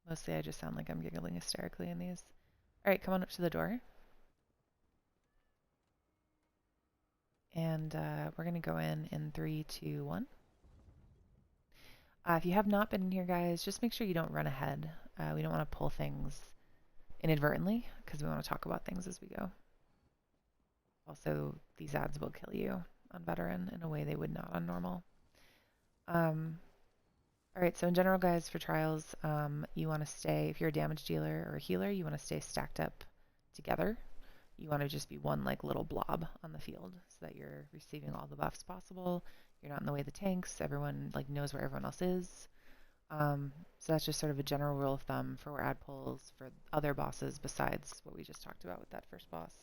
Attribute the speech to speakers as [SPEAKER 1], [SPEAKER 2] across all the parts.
[SPEAKER 1] Mostly I just sound like I'm giggling hysterically in these. All right, come on up to the door. And we're going to go in 3, 2, 1. If you have not been in here, guys, just make sure you don't run ahead. We don't want to pull things inadvertently because we want to talk about things as we go. Also, these ads will kill you on veteran in a way they would not on normal. All right, so in general, guys, for trials, you want to stay, if you're a damage dealer or a healer, you want to stay stacked up together. You want to just be one like little blob on the field so that you're receiving all the buffs possible. You're not in the way of the tanks. Everyone like knows where everyone else is. So that's just sort of a general rule of thumb for ad pulls for other bosses besides what we just talked about with that first boss.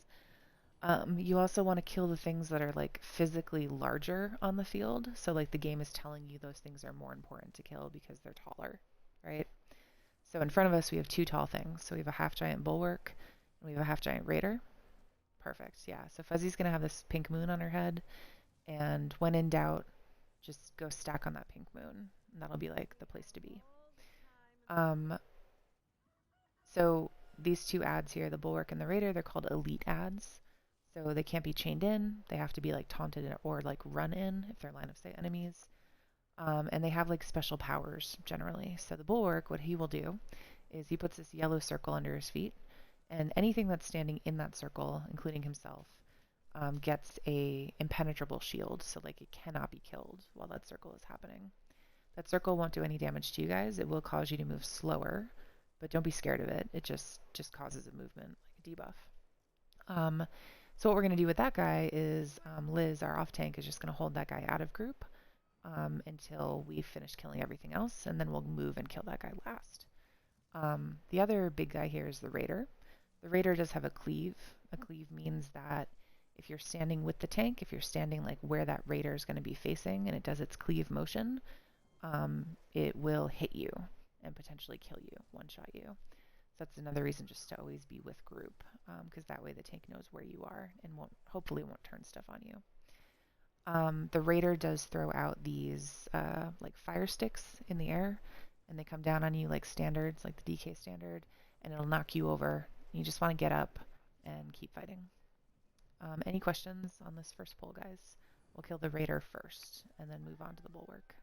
[SPEAKER 1] You also want to kill the things that are like physically larger on the field. So like the game is telling you those things are more important to kill because they're taller, right? So in front of us we have 2 tall things. So we have a half giant bulwark and we have a half giant raider. Perfect, yeah. So Fuzzy's gonna have this pink moon on her head, and when in doubt, just go stack on that pink moon, and that'll be like the place to be. So these 2 ads here, the bulwark and the raider, they're called elite ads. So they can't be chained in. They have to be like taunted or like run in if they're line of sight enemies. And they have like special powers generally. So the bulwark, what he will do is he puts this yellow circle under his feet, and anything that's standing in that circle, including himself, gets a impenetrable shield. So like it cannot be killed while that circle is happening. That circle won't do any damage to you guys. It will cause you to move slower, but don't be scared of it. It just causes a movement, like a debuff. So what we're going to do with that guy is Liz, our off tank, is just going to hold that guy out of group until we finish killing everything else, and then we'll move and kill that guy last. The other big guy here is the raider. The raider does have a cleave. A cleave means that if you're standing with the tank, if you're standing like where that raider is going to be facing and it does its cleave motion, it will hit you and potentially kill you, one-shot you. So that's another reason just to always be with group, because that way the tank knows where you are and hopefully won't turn stuff on you. The raider does throw out these like fire sticks in the air, and they come down on you like standards, like the DK standard, and it'll knock you over. You just want to get up and keep fighting. Any questions on this first pull, guys? We'll kill the raider first and then move on to the bulwark.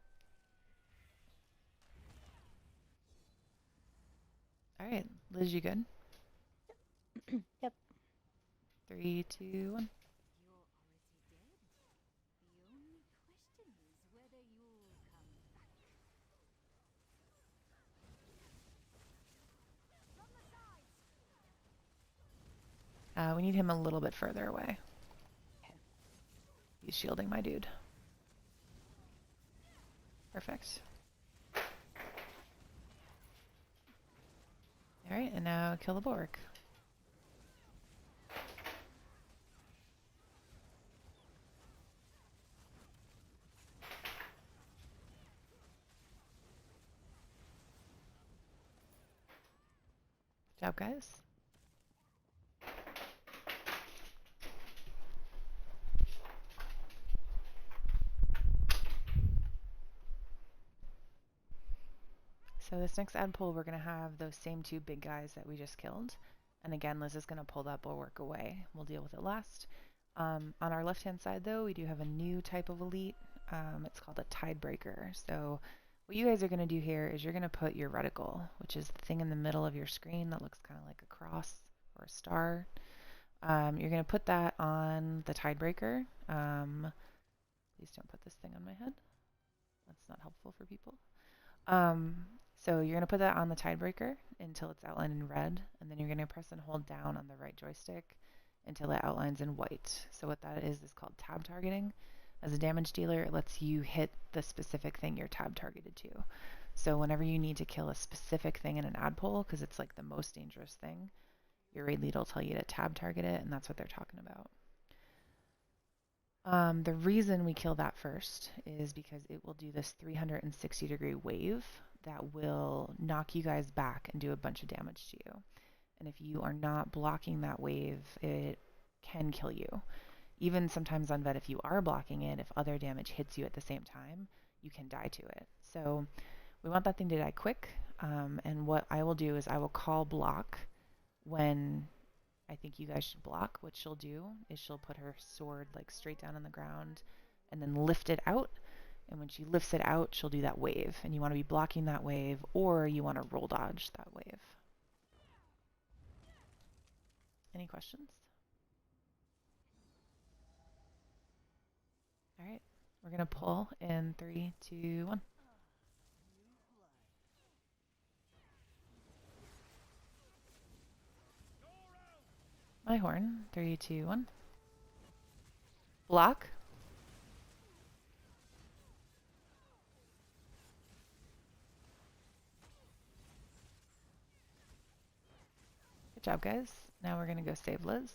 [SPEAKER 1] All right, Liz, you good?
[SPEAKER 2] Yep.
[SPEAKER 1] 3, 2, 1. We need him a little bit further away.
[SPEAKER 2] Okay.
[SPEAKER 1] He's shielding my dude. Perfect. All right, and now kill the bulwark. Good job, guys. So this next ad pull, we're going to have those same 2 big guys that we just killed. And again, Liz is going to pull that bulwark away. We'll deal with it last. On our left-hand side, though, we do have a new type of elite. It's called a Tidebreaker. So what you guys are going to do here is you're going to put your reticle, which is the thing in the middle of your screen that looks kind of like a cross or a star. You're going to put that on the Tidebreaker. Please don't put this thing on my head. That's not helpful for people. So you're going to put that on the Tidebreaker until it's outlined in red, and then you're going to press and hold down on the right joystick until it outlines in white. So what that is called tab targeting. As a damage dealer, it lets you hit the specific thing you're tab targeted to. So whenever you need to kill a specific thing in an ad pull, because it's like the most dangerous thing, your raid lead will tell you to tab target it, and that's what they're talking about. The reason we kill that first is because it will do this 360-degree wave that will knock you guys back and do a bunch of damage to you. And if you are not blocking that wave, it can kill you. Even sometimes on vet, if you are blocking it, if other damage hits you at the same time, you can die to it. So we want that thing to die quick. And what I will do is I will call block when I think you guys should block. What she'll do is she'll put her sword like straight down on the ground and then lift it out. And when she lifts it out, she'll do that wave. And you want to be blocking that wave, or you want to roll dodge that wave. Any questions? All right. We're going to pull in 3, 2, 1. My horn. 3, 2, 1. Block. Good job, guys. Now we're going to go save Liz.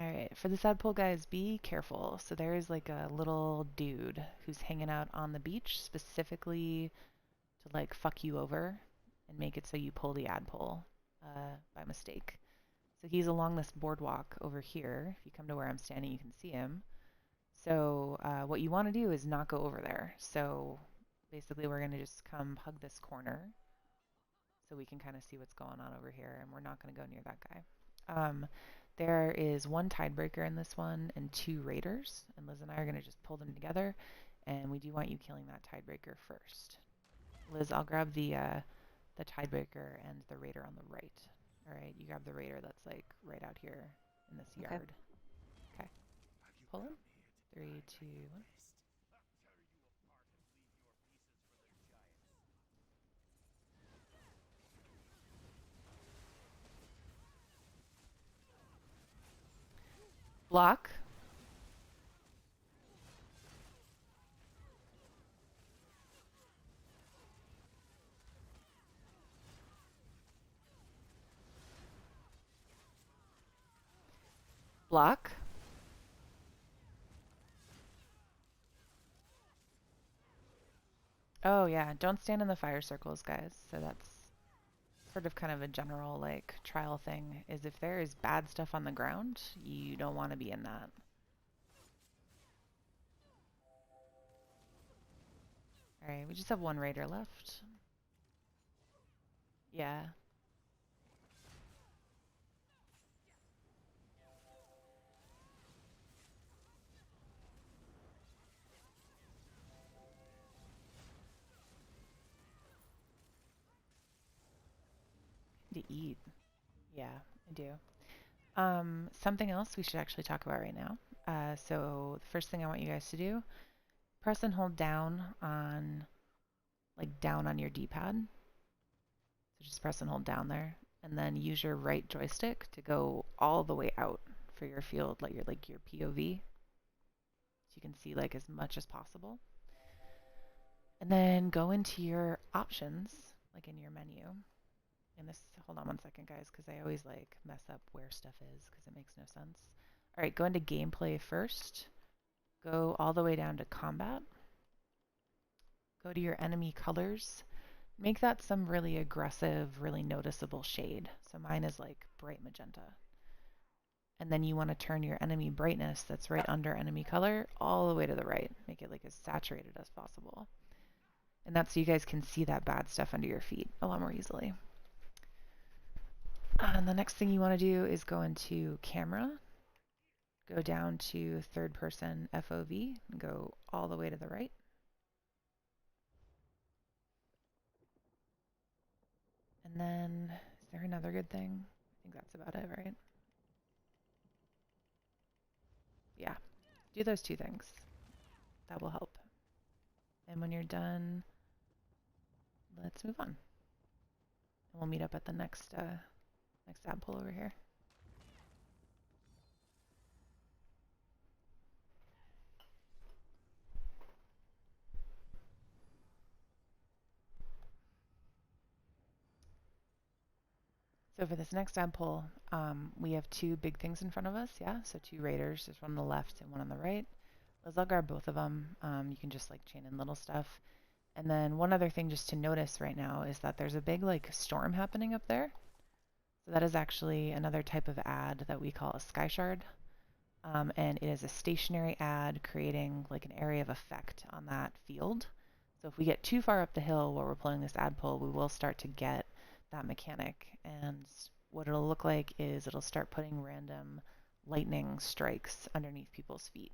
[SPEAKER 1] All right, for the sad pull, guys, be careful. So there's like a little dude who's hanging out on the beach specifically to like fuck you over and make it so you pull the ad pull by mistake. So he's along this boardwalk over here. If you come to where I'm standing, you can see him. So what you want to do is not go over there. So basically we're going to just come hug this corner so we can kind of see what's going on over here, and we're not going to go near that guy. There is one tidebreaker in this one and 2 raiders, and Liz and I are going to just pull them together, and we do want you killing that tidebreaker first. Liz, I'll grab the tidebreaker and the raider on the right. All right, you grab the raider that's like right out here in this yard. Okay, pull him. 3, 2, 1. Block. Block. Oh yeah, don't stand in the fire circles, guys. So that's sort of kind of a general like trial thing, is if there is bad stuff on the ground, you don't want to be in that. All right, we just have 1 raider left. Yeah. To eat. Yeah, I do. Something else we should actually talk about right now. So the first thing I want you guys to do, press and hold down on, like down on your D-pad. So just press and hold down there, and then use your right joystick to go all the way out for your field, like your POV, so you can see like as much as possible. And then go into your options, like in your menu. And this, hold on 1 second, guys, because I always like mess up where stuff is because it makes no sense. All right, go into gameplay first. Go all the way down to combat. Go to your enemy colors. Make that some really aggressive, really noticeable shade. So mine is like bright magenta. And then you want to turn your enemy brightness that's right under enemy color all the way to the right. Make it like as saturated as possible. And that's so you guys can see that bad stuff under your feet a lot more easily. And the next thing you want to do is go into camera, go down to 3rd person FOV, and go all the way to the right. And then, is there another good thing? I think that's about it, right? Yeah, do those 2 things. That will help. And when you're done, let's move on. And we'll meet up at the next ad pull over here. So for this next ad pull, we have 2 big things in front of us, yeah? So 2 raiders, there's one on the left and one on the right. I'll grab both of them. You can just like chain in little stuff. And then one other thing just to notice right now is that there's a big like storm happening up there. So that is actually another type of ad that we call a sky shard. And it is a stationary ad creating like an area of effect on that field. So if we get too far up the hill while we're pulling this ad pull, we will start to get that mechanic. And what it'll look like is it'll start putting random lightning strikes underneath people's feet.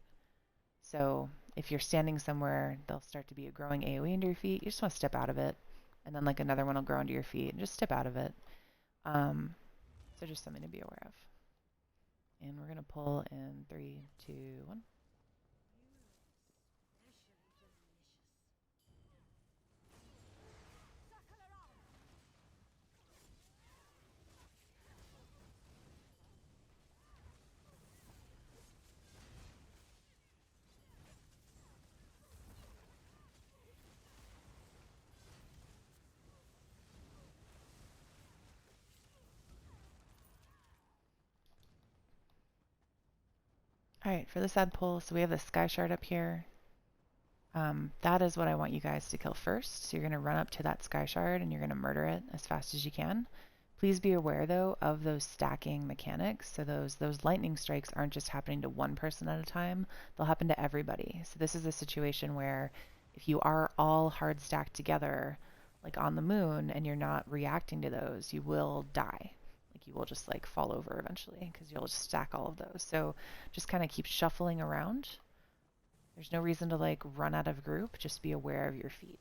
[SPEAKER 1] So if you're standing somewhere, there'll start to be a growing AoE under your feet. You just want to step out of it. And then like another one will grow under your feet and just step out of it. So just something to be aware of. And we're going to pull in 3, 2, 1. All right, for this ad pull, so we have the sky shard up here. That is what I want you guys to kill first. So you're going to run up to that sky shard and you're going to murder it as fast as you can. Please be aware though of those stacking mechanics. So those lightning strikes aren't just happening to one person at a time. They'll happen to everybody. So this is a situation where if you are all hard stacked together, like on the moon, and you're not reacting to those, you will die. Like you will just like fall over eventually because you'll just stack all of those. So just kind of keep shuffling around. There's no reason to like run out of group. Just be aware of your feet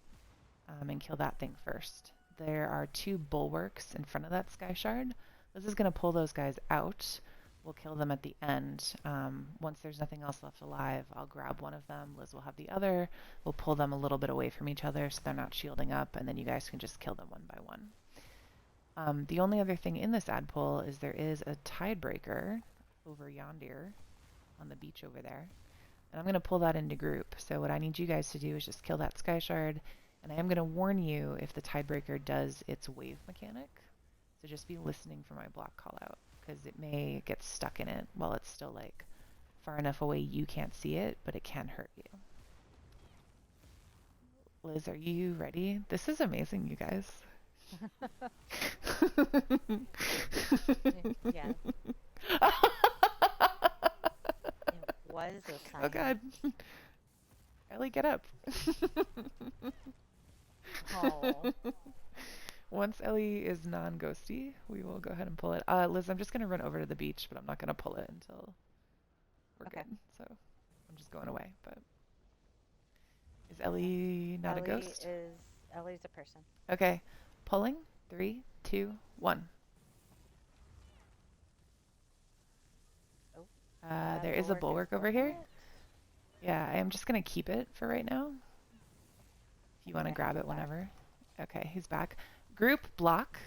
[SPEAKER 1] and kill that thing first. There are 2 bulwarks in front of that sky shard. This is going to pull those guys out. We'll kill them at the end. Once there's nothing else left alive, I'll grab one of them. Liz will have the other. We'll pull them a little bit away from each other so they're not shielding up, and then you guys can just kill them one by one. The only other thing in this ad pull is there is a tidebreaker over yonder on the beach over there. And I'm going to pull that into group. So what I need you guys to do is just kill that sky shard. And I am going to warn you if the tidebreaker does its wave mechanic. So just be listening for my block call out because it may get stuck in it while it's still like far enough away you can't see it, but it can hurt you. Liz, are you ready? This is amazing, you guys.
[SPEAKER 2] Yes. It was a sign.
[SPEAKER 1] Oh God. Ellie, get up.
[SPEAKER 2] Oh.
[SPEAKER 1] Once Ellie is non-ghosty, we will go ahead and pull it. Liz, I'm just going to run over to the beach, but I'm not going to pull it until we're
[SPEAKER 2] Okay.
[SPEAKER 1] good. So I'm just going away. But is Ellie not a ghost?
[SPEAKER 2] Ellie's a person.
[SPEAKER 1] Okay. Pulling. 3, 2, 1.
[SPEAKER 2] Oh.
[SPEAKER 1] There is a bulwark over here. Yeah, I am just going to keep it for right now. If you want to grab it whenever. Okay, he's back. Group block.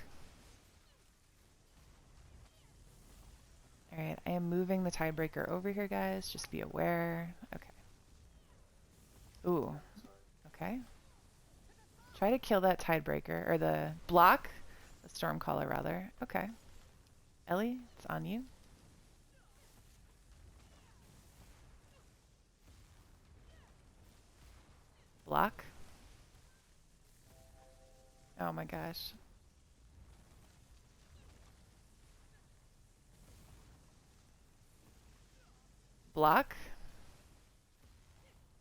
[SPEAKER 1] All right, I am moving the tidebreaker over here, guys. Just be aware. Okay. Ooh. Okay. Try to kill that tidebreaker, or the block. The stormcaller, rather. Okay. Ellie, it's on you. Block. Oh my gosh. Block.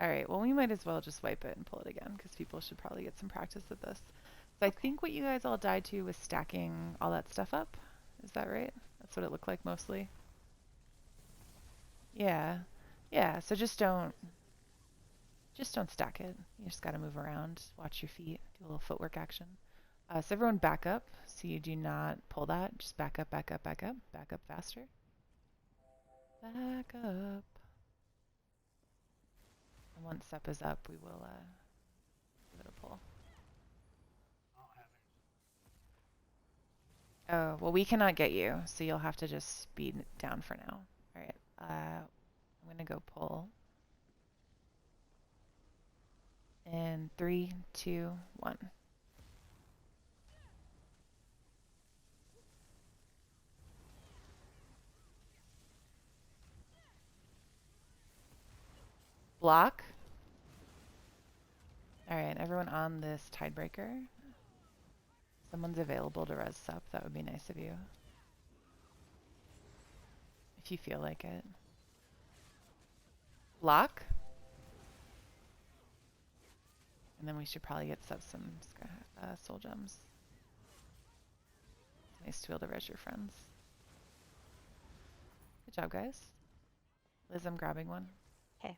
[SPEAKER 1] All right, well, we might as well just wipe it and pull it again because people should probably get some practice at this. So I think what you guys all died to was stacking all that stuff up. Is that right? That's what it looked like mostly. Yeah. Yeah, so just don't stack it. You just got to move around, watch your feet, do a little footwork action. So everyone back up so you do not pull that. Just back up, back up, back up, back up faster. Back up. And once step is up, we will give it a pull. Oh, well, we cannot get you, so you'll have to just speed down for now. All right, I'm going to go pull. In 3, 2, 1. Block. All right, Alright, everyone on this Tidebreaker. Someone's available to res sup, that would be nice of you. If you feel like it. Block? And then we should probably get some soul gems. It's nice to be able to res your friends. Good job, guys. Liz, I'm grabbing one.
[SPEAKER 2] Okay.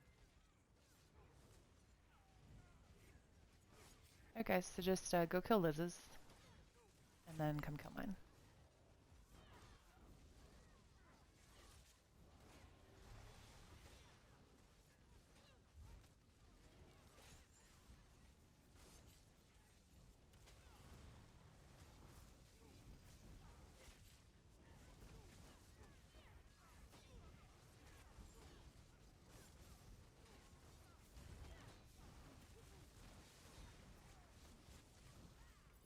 [SPEAKER 1] Alright, guys, so just go kill Liz's. And then come kill mine.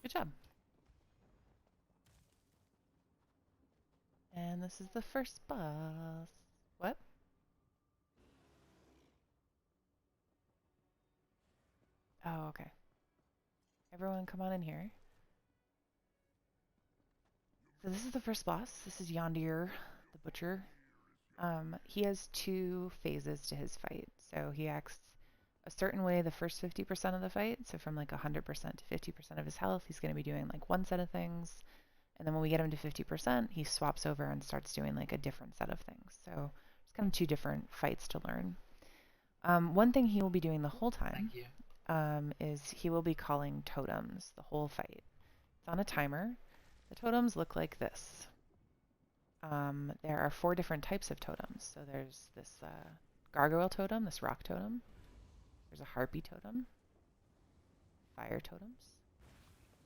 [SPEAKER 1] Good job. And this is the first boss. What? Oh, okay. Everyone come on in here. So this is the first boss. This is Yondir, the Butcher. He has 2 phases to his fight. So he acts a certain way the first 50% of the fight. So from like 100% to 50% of his health, he's going to be doing like one set of things. And then when we get him to 50%, he swaps over and starts doing like a different set of things. So it's kind of 2 different fights to learn. One thing he will be doing the whole time is he will be calling totems the whole fight. It's on a timer. The totems look like this. There are 4 different types of totems. So there's this gargoyle totem, this rock totem. There's a harpy totem, fire totems,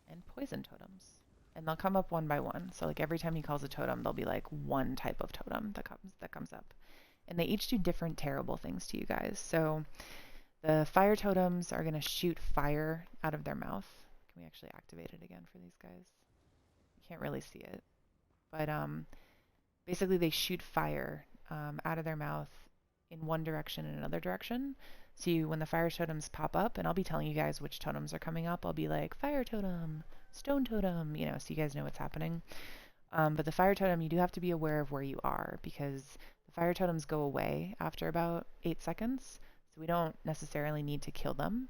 [SPEAKER 1] and poison totems. And they'll come up one by one. So like every time he calls a totem, there'll be like one type of totem that comes up. And they each do different terrible things to you guys. So the fire totems are going to shoot fire out of their mouth. Can we actually activate it again for these guys? You can't really see it. But basically they shoot fire out of their mouth in one direction and another direction. So when the fire totems pop up, and I'll be telling you guys which totems are coming up, I'll be like, fire totem, stone totem, you know, so you guys know what's happening. But the fire totem, you do have to be aware of where you are, because the fire totems go away after about 8 seconds. So we don't necessarily need to kill them.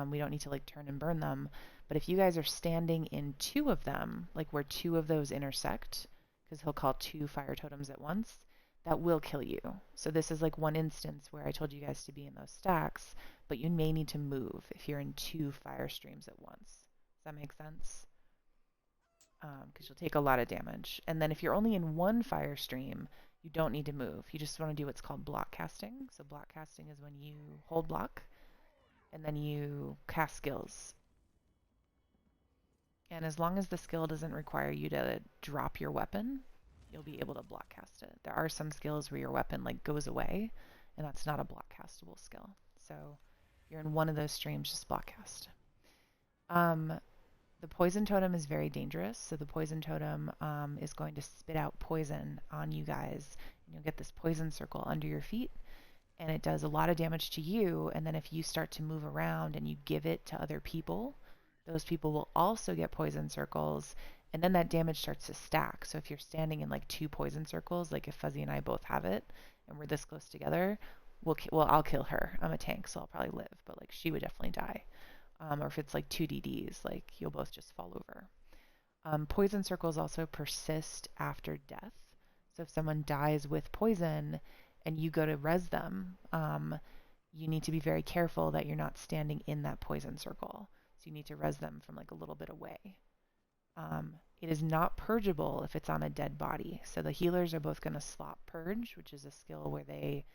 [SPEAKER 1] We don't need to like turn and burn them. But if you guys are standing in 2 of them, like where 2 of those intersect, because he'll call 2 fire totems at once, that will kill you. So this is like one instance where I told you guys to be in those stacks, but you may need to move if you're in 2 fire streams at once. Does that make sense? Because you'll take a lot of damage. And then if you're only in 1 fire stream, you don't need to move. You just want to do what's called block casting. So block casting is when you hold block and then you cast skills. And as long as the skill doesn't require you to drop your weapon, you'll be able to block cast it. There are some skills where your weapon like goes away, and that's not a block castable skill. So if you're in one of those streams, just block cast. The poison totem is very dangerous. So the poison totem is going to spit out poison on you guys, and you'll get this poison circle under your feet, and it does a lot of damage to you. And then if you start to move around and you give it to other people, those people will also get poison circles, and then that damage starts to stack. So if you're standing in like 2 poison circles, like if Fuzzy and I both have it, and we're this close together, I'll kill her. I'm a tank, so I'll probably live, but like she would definitely die. Or if it's like 2 DDs, like you'll both just fall over. Poison circles also persist after death. So if someone dies with poison and you go to res them, you need to be very careful that you're not standing in that poison circle. So you need to res them from like a little bit away. It is not purgeable if it's on a dead body. So the healers are both going to slop purge, which is a skill where they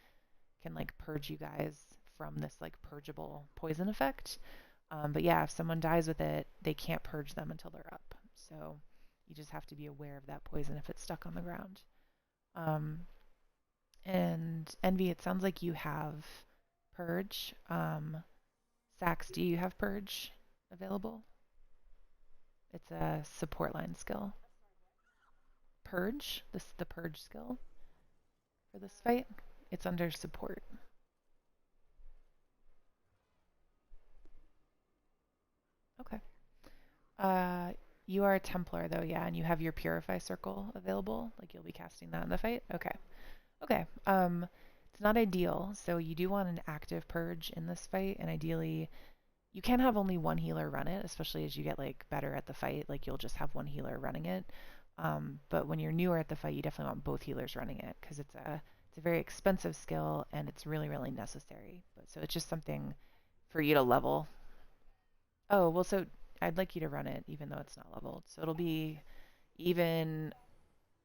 [SPEAKER 1] can like purge you guys from this like purgeable poison effect. But yeah, if someone dies with it, they can't purge them until they're up. So you just have to be aware of that poison if it's stuck on the ground. And Envy, it sounds like you have purge. Sax, do you have purge available? It's a support line skill. Purge, this is the purge skill for this fight. It's under support. Uh, you are a Templar though, yeah, and you have your Purify Circle available. Like you'll be casting that in the fight. Okay. Okay. It's not ideal, so you do want an active purge in this fight, and ideally you can have only one healer run it, especially as you get like better at the fight. Like you'll just have one healer running it. But when you're newer at the fight, you definitely want both healers running it because it's a very expensive skill and it's really really necessary. But so it's just something for you to level. Oh well, so I'd like you to run it even though it's not leveled. So it'll be even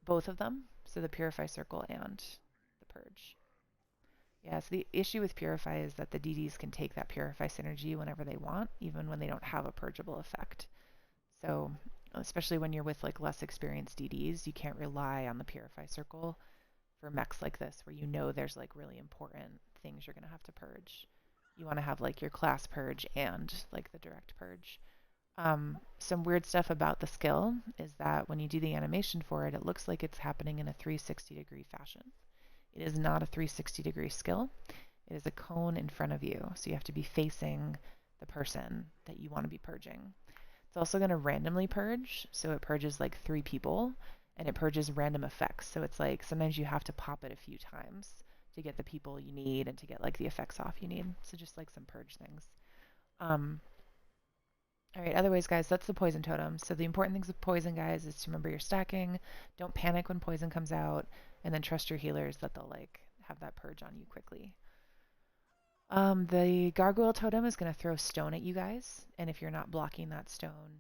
[SPEAKER 1] both of them. So the Purify Circle and the Purge. Yeah, so the issue with Purify is that the DDs can take that Purify synergy whenever they want, even when they don't have a purgeable effect. So, especially when you're with like less experienced DDs, you can't rely on the Purify Circle for mechs like this, where you know there's like really important things you're gonna have to purge. You want to have like your class purge and like the direct purge. Some weird stuff about the skill is that when you do the animation for it, it looks like it's happening in a 360-degree fashion. It is not a 360-degree skill. It is a cone in front of you, so you have to be facing the person that you want to be purging. It's also going to randomly purge, so it purges like 3 people, and it purges random effects. So it's like sometimes you have to pop it a few times to get the people you need and to get like the effects off you need. So just like some purge things. Um, all right, otherwise, guys, that's the poison totem. So the important things with poison, guys, is to remember your stacking. Don't panic when poison comes out, and then trust your healers that they'll like have that purge on you quickly. The gargoyle totem is going to throw stone at you guys, and if you're not blocking that stone,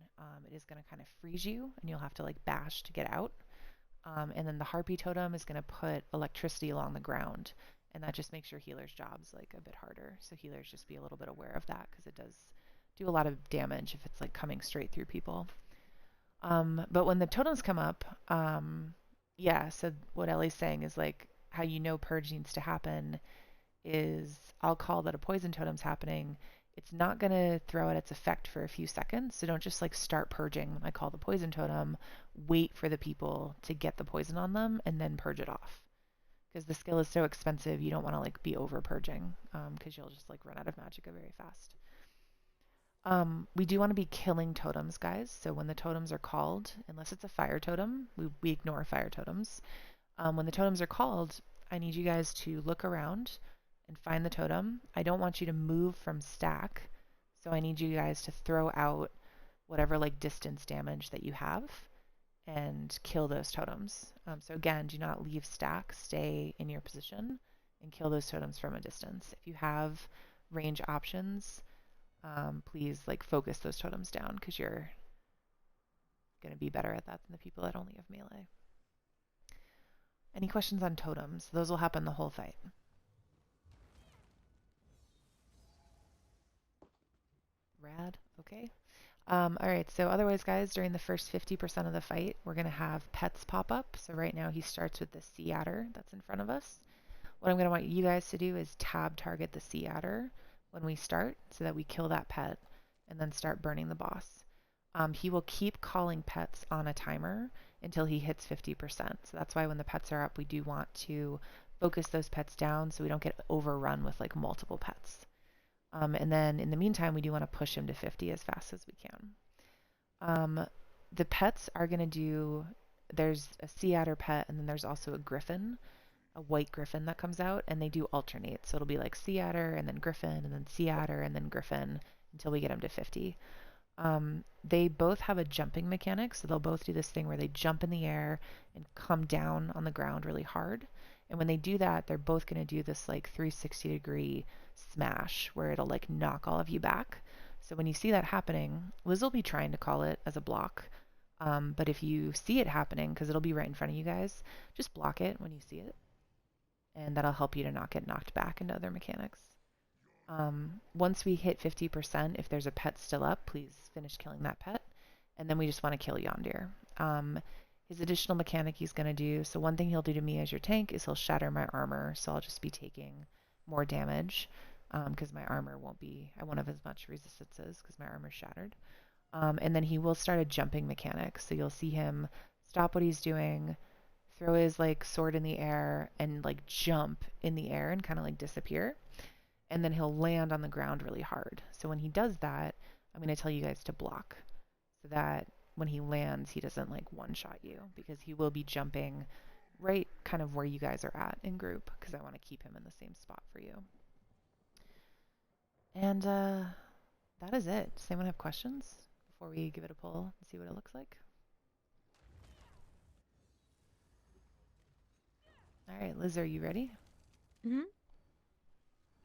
[SPEAKER 1] it is going to kind of freeze you, and you'll have to like bash to get out. And then the harpy totem is going to put electricity along the ground, and that just makes your healer's jobs like a bit harder. So healers just be a little bit aware of that because it does do a lot of damage if it's like coming straight through people. But when the totems come up, yeah, so what Ellie's saying is like how you know purge needs to happen is I'll call that a poison totem's happening. It's not going to throw out its effect for a few seconds, so don't just like start purging when I call the poison totem. Wait for the people to get the poison on them and then purge it off. Because the skill is so expensive, you don't want to like be over purging because you'll just like run out of magicka very fast. We do want to be killing totems, guys. So when the totems are called, unless it's a fire totem, we ignore fire totems. When the totems are called, I need you guys to look around and find the totem. I don't want you to move from stack, so I need you guys to throw out whatever like distance damage that you have and kill those totems. So again, do not leave stack, stay in your position and kill those totems from a distance. If you have range options, please like focus those totems down because you're going to be better at that than the people that only have melee. Any questions on totems? Those will happen the whole fight. Rad. Okay. All right. So otherwise, guys, during the first 50% of the fight, we're going to have pets pop up. So right now he starts with the sea adder that's in front of us. What I'm going to want you guys to do is tab target the sea adder when we start so that we kill that pet and then start burning the boss. He will keep calling pets on a timer until he hits 50%. So that's why when the pets are up, we do want to focus those pets down so we don't get overrun with like multiple pets. And then in the meantime, we do want to push him to 50 as fast as we can. The pets are going to do, there's a sea adder pet, and then there's also a griffin, a white griffin that comes out, and they do alternate. So it'll be like sea adder, and then griffin, and then sea adder, and then griffin until we get them to 50. They both have a jumping mechanic, so they'll both do this thing where they jump in the air and come down on the ground really hard. And when they do that, they're both going to do this like 360-degree smash where it'll like knock all of you back. So when you see that happening, Liz will be trying to call it as a block. But if you see it happening, because it'll be right in front of you guys, just block it when you see it. And that'll help you to not get knocked back into other mechanics. Once we hit 50%, if there's a pet still up, please finish killing that pet. And then we just want to kill Yondir. His additional mechanic he's going to do, so one thing he'll do to me as your tank is he'll shatter my armor, so I'll just be taking more damage because my armor I won't have as much resistances because my armor's shattered. And then he will start a jumping mechanic, so you'll see him stop what he's doing, throw his like sword in the air, and like jump in the air and kind of like disappear. And then he'll land on the ground really hard. So when he does that, I'm going to tell you guys to block. so that when he lands, he doesn't like one-shot you, because he will be jumping right kind of where you guys are at in group, because I want to keep him in the same spot for you. And that is it. Does anyone have questions before we give it a pull and see what it looks like? All right, Liz, are you ready?
[SPEAKER 2] Mm-hmm.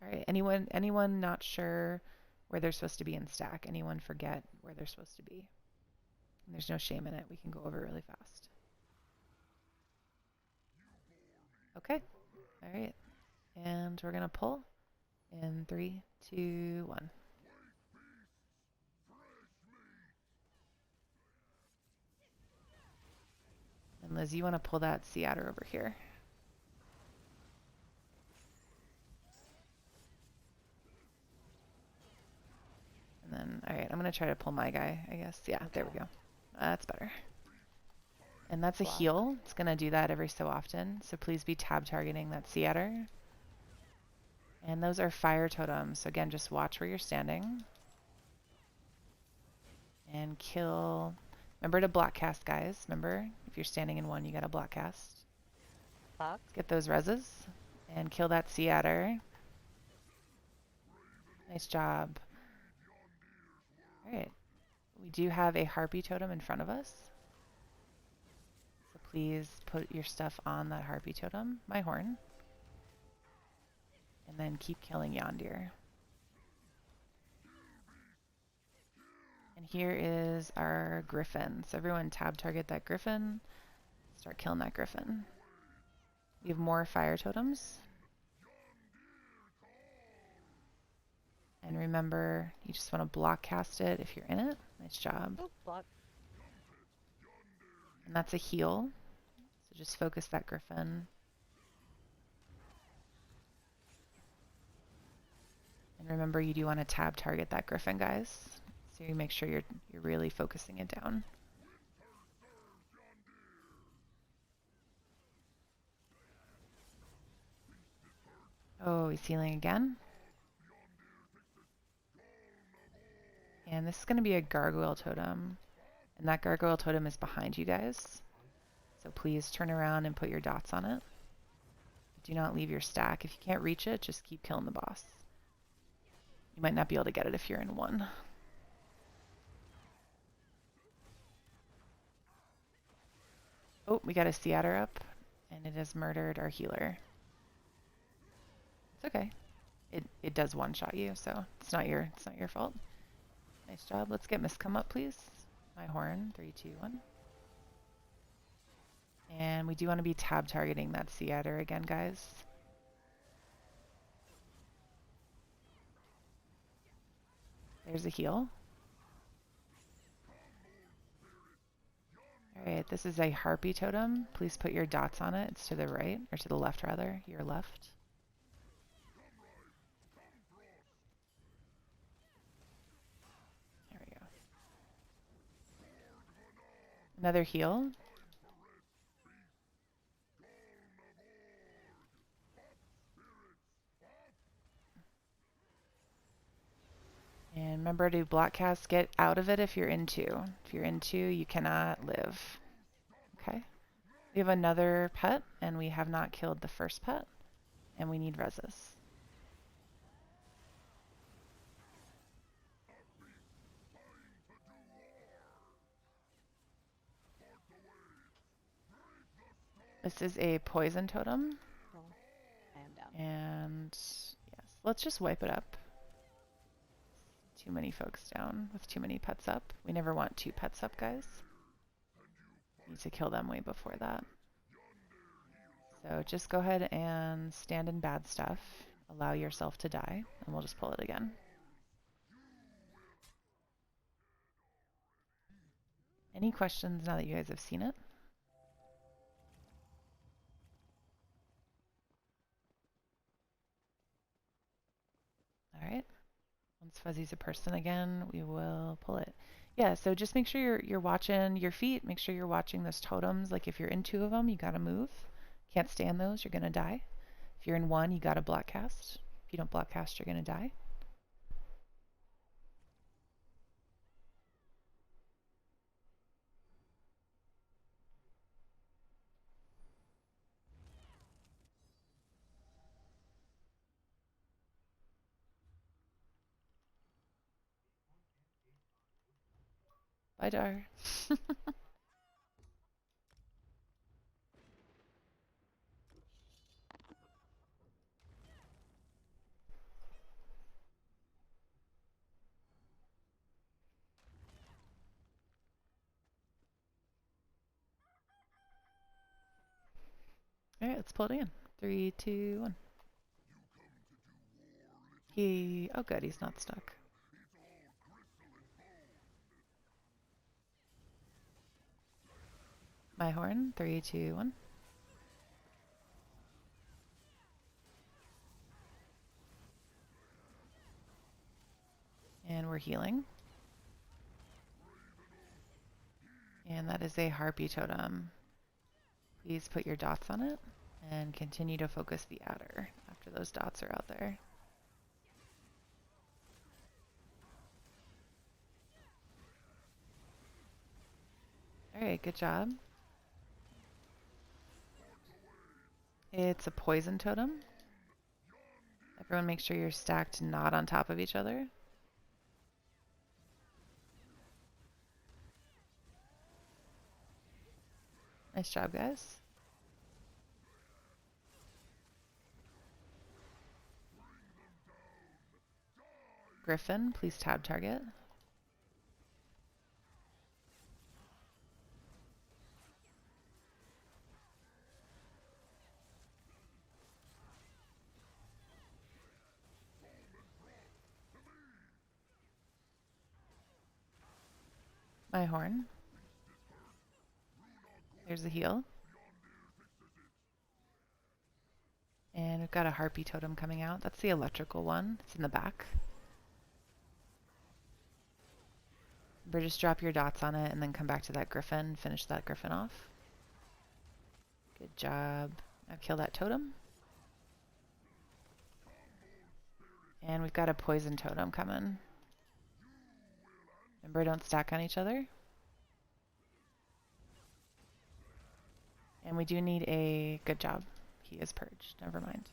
[SPEAKER 1] All right. Anyone not sure where they're supposed to be in stack? Anyone forget where they're supposed to be? And there's no shame in it. We can go over really fast. Okay. All right. And we're going to pull in 3, 2, 1. And Liz, you want to pull that sea otter over here. And then, all right, I'm going to try to pull my guy, I guess. Yeah, okay. There we go. That's better. And that's a heal. It's going to do that every so often. So please be tab targeting that sea otter. And those are fire totems. So again, just watch where you're standing. And kill. Remember to block cast, guys. Remember, if you're standing in one, you got to block cast. Let's get those reses. And kill that sea otter. Nice job. All right. We do have a harpy totem in front of us. So please put your stuff on that harpy totem, my horn. And then keep killing Yondir. And here is our griffin. So everyone tab target that griffin. Start killing that griffin. We have more fire totems. And remember, you just want to block cast it if you're in it. Nice job.
[SPEAKER 2] Oh, block.
[SPEAKER 1] And that's a heal. So just focus that griffin. And remember, you do want to tab target that griffin, guys. So you make sure you're really focusing it down. Oh, he's healing again. And this is going to be a gargoyle totem. And that gargoyle totem is behind you guys. So please turn around and put your dots on it. Do not leave your stack. If you can't reach it, just keep killing the boss. You might not be able to get it if you're in one. Oh, we got a sea otter up, and it has murdered our healer. It's okay. It does one-shot you, so it's not your fault. Nice job. Let's get Miss come up, please. My horn. 3, 2, 1. And we do want to be tab targeting that sea otter again, guys. There's a heal. Alright, this is a harpy totem. Please put your dots on it. It's to the right, or to the left rather, your left. There we go. Another heal. And remember to block cast, get out of it if you're in 2. If you're in 2, you cannot live. Okay. We have another pet, and we have not killed the first pet, and we need reses. This is a poison totem.
[SPEAKER 2] Oh, I am down.
[SPEAKER 1] And yes, let's just wipe it up. Too many folks down with too many pets up. We never want 2 pets up, guys. Need to kill them way before that. So just go ahead and stand in bad stuff. Allow yourself to die, and we'll just pull it again. Any questions now that you guys have seen it? All right. Once Fuzzy's a person again, we will pull it. Yeah, so just make sure you're watching your feet. Make sure you're watching those totems. Like if you're in 2 of them, you got to move. Can't stand those, you're going to die. If you're in 1, you got to block cast. If you don't block cast, you're going to die. Bye, Dar. All right, let's pull it again. 3, 2, 1. Oh good, he's not stuck. My horn. 3, 2, 1. And we're healing. And that is a harpy totem. Please put your dots on it and continue to focus the adder after those dots are out there. Alright, good job. It's a poison totem. Everyone make sure you're stacked not on top of each other. Nice job, guys. Griffin, please tab target. My horn. There's a heal. And we've got a harpy totem coming out. That's the electrical one. It's in the back. But just drop your dots on it and then come back to that griffin. Finish that griffin off. Good job. Now kill that totem. And we've got a poison totem coming. Remember, don't stack on each other. And we do need a good job. He is purged. Never mind.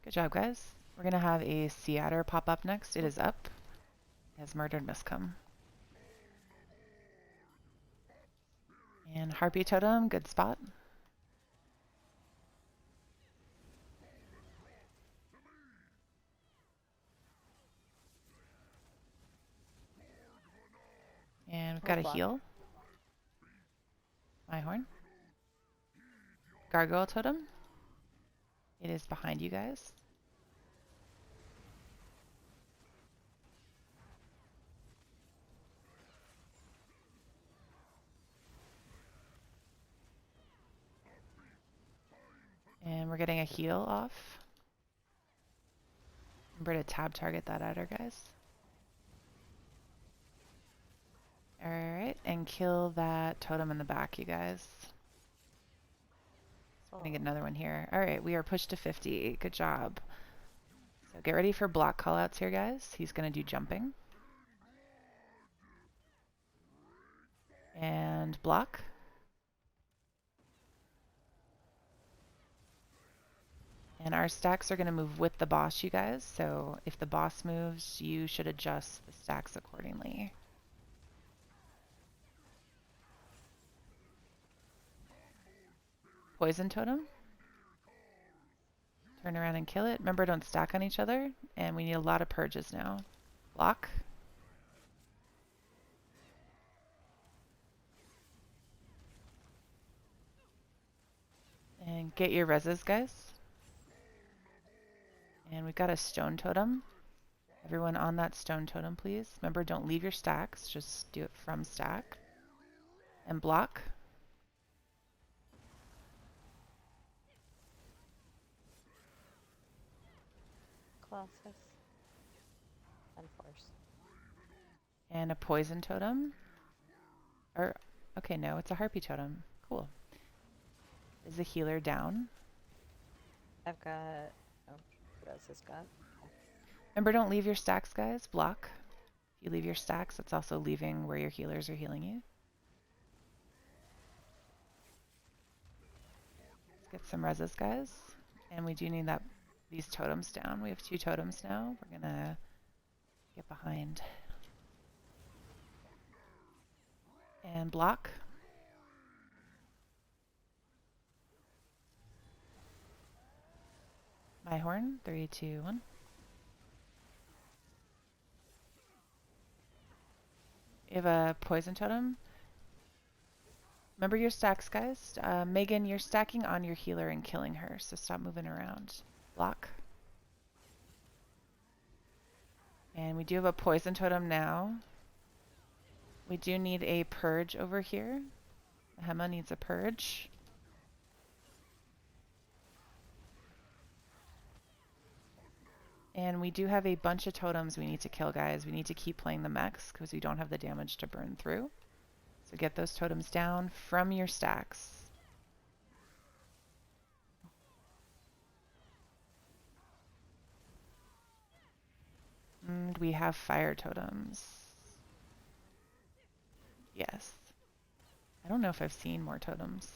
[SPEAKER 1] Good job, guys. We're going to have a sea adder pop up next. It is up. It has murdered Miscom. And harpy totem, good spot. And we've got a heal. My horn. Gargoyle totem. It is behind you guys. And we're getting a heal off. Remember to tab target that adder, guys. Alright, and kill that totem in the back, you guys. We're gonna get another one here. Alright, we are pushed to 50. Good job. So get ready for block callouts here, guys. He's gonna do jumping. And block. And our stacks are going to move with the boss, you guys. So if the boss moves, you should adjust the stacks accordingly. Poison totem. Turn around and kill it. Remember, don't stack on each other. And we need a lot of purges now. Block. And get your reses, guys. And we've got a stone totem. Everyone on that stone totem, please. Remember, don't leave your stacks. Just do it from stack. And block.
[SPEAKER 2] Colossus. And force.
[SPEAKER 1] And a poison totem. Or, okay, no, it's a harpy totem. Cool. Is the healer down?
[SPEAKER 2] I've got... Oh, what else has got?
[SPEAKER 1] Remember, don't leave your stacks, guys. Block. If you leave your stacks, that's also leaving where your healers are healing you. Let's get some reses, guys. And we do need these totems down. We have 2 totems now. We're going to Get behind. And block. My horn. 3, 2, 1. You have a poison totem. Remember your stacks, guys. Megan, you're stacking on your healer and killing her, so stop moving around. Block. And we do have a poison totem now. We do need a purge over here. Hema needs a purge. And we do have a bunch of totems we need to kill, guys. We need to keep playing the mechs because we don't have the damage to burn through. So get those totems down from your stacks. And we have fire totems. Yes. I don't know if I've seen more totems.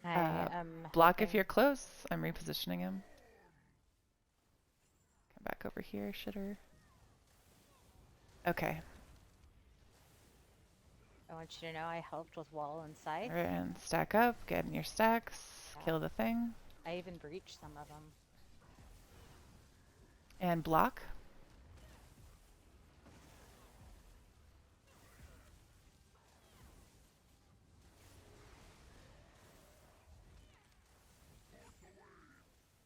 [SPEAKER 2] I am
[SPEAKER 1] Block if
[SPEAKER 2] helping.
[SPEAKER 1] you're close. I'm repositioning him. Come back over here, shitter. Okay.
[SPEAKER 2] I want you to know I helped with wall inside.
[SPEAKER 1] Alright, and stack up. Get in your stacks. Kill the thing.
[SPEAKER 2] I even breached some of them.
[SPEAKER 1] And block.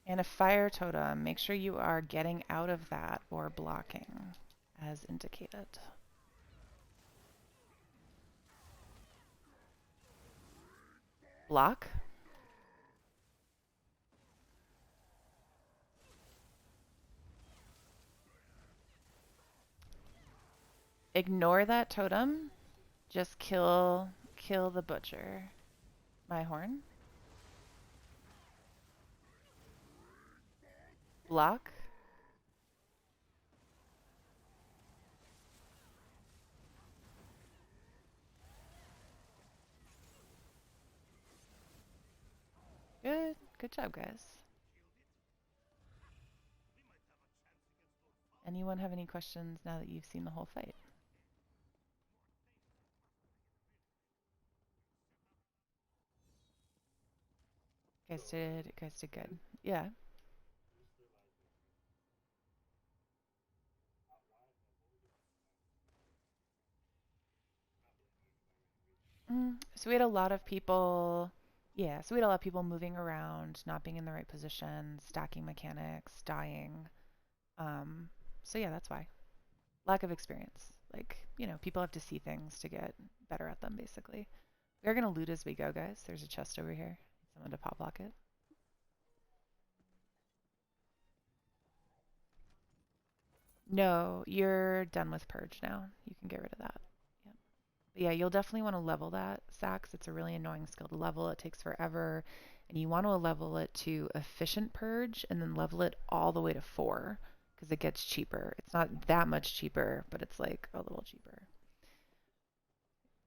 [SPEAKER 1] And a fire totem. Make sure you are getting out of that or blocking as indicated. Block. Ignore that totem. Just kill the butcher. My horn. Block. Good. Good job, guys. Anyone have any questions now that you've seen the whole fight? You guys did good. Yeah. So we had a lot of people, yeah, so we had a lot of people moving around, not being in the right position, stacking mechanics, dying. So yeah, that's why. Lack of experience. Like, people have to see things to get better at them, basically. We are going to loot as we go, guys. There's a chest over here. Someone to pop lock it. No, you're done with Purge now. You can get rid of that. Yep. But yeah, you'll definitely want to level that, Sax. It's a really annoying skill to level. It takes forever. And you want to level it to Efficient Purge and then level it all the way to 4 because it gets cheaper. It's not that much cheaper, but it's like a little cheaper.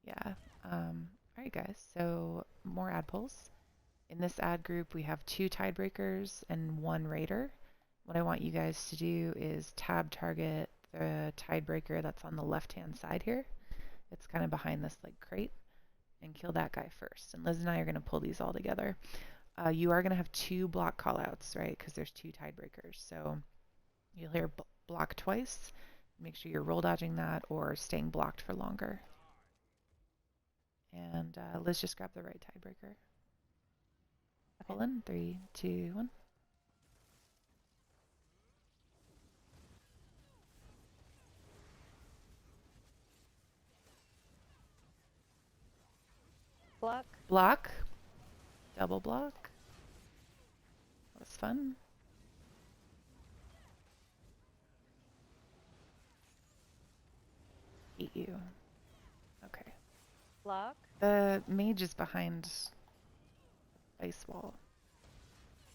[SPEAKER 1] Yeah. All right, guys. So more ad pulls. In this ad group, we have 2 tiebreakers and 1 raider. What I want you guys to do is tab target the tiebreaker that's on the left-hand side here. It's kind of behind this like crate, and kill that guy first. And Liz and I are going to pull these all together. You are going to have 2 block callouts, right? Because there's 2 tiebreakers. So you'll hear block twice. Make sure you're roll dodging that or staying blocked for longer. And Liz, just grab the right tiebreaker. Pull in 3, 2, 1.
[SPEAKER 2] Block.
[SPEAKER 1] Block. Double block. That was fun. Hate you. Okay.
[SPEAKER 2] Block.
[SPEAKER 1] The mage is behind ice wall.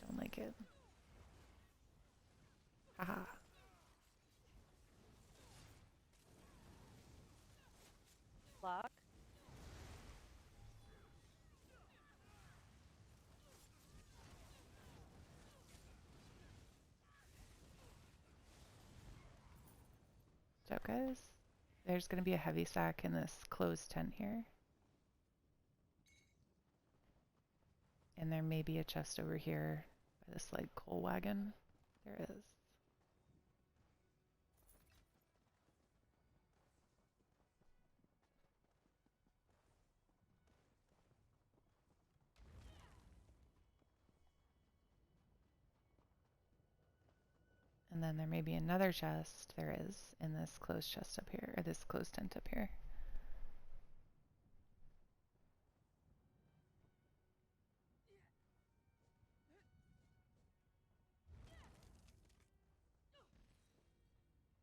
[SPEAKER 1] Don't like it. Haha.
[SPEAKER 2] block.
[SPEAKER 1] Good job, guys. There's going to be a heavy sack in this closed tent here. And there may be a chest over here by this like coal wagon. There is. And then there may be another chest. There is in this closed chest up here, or this closed tent up here.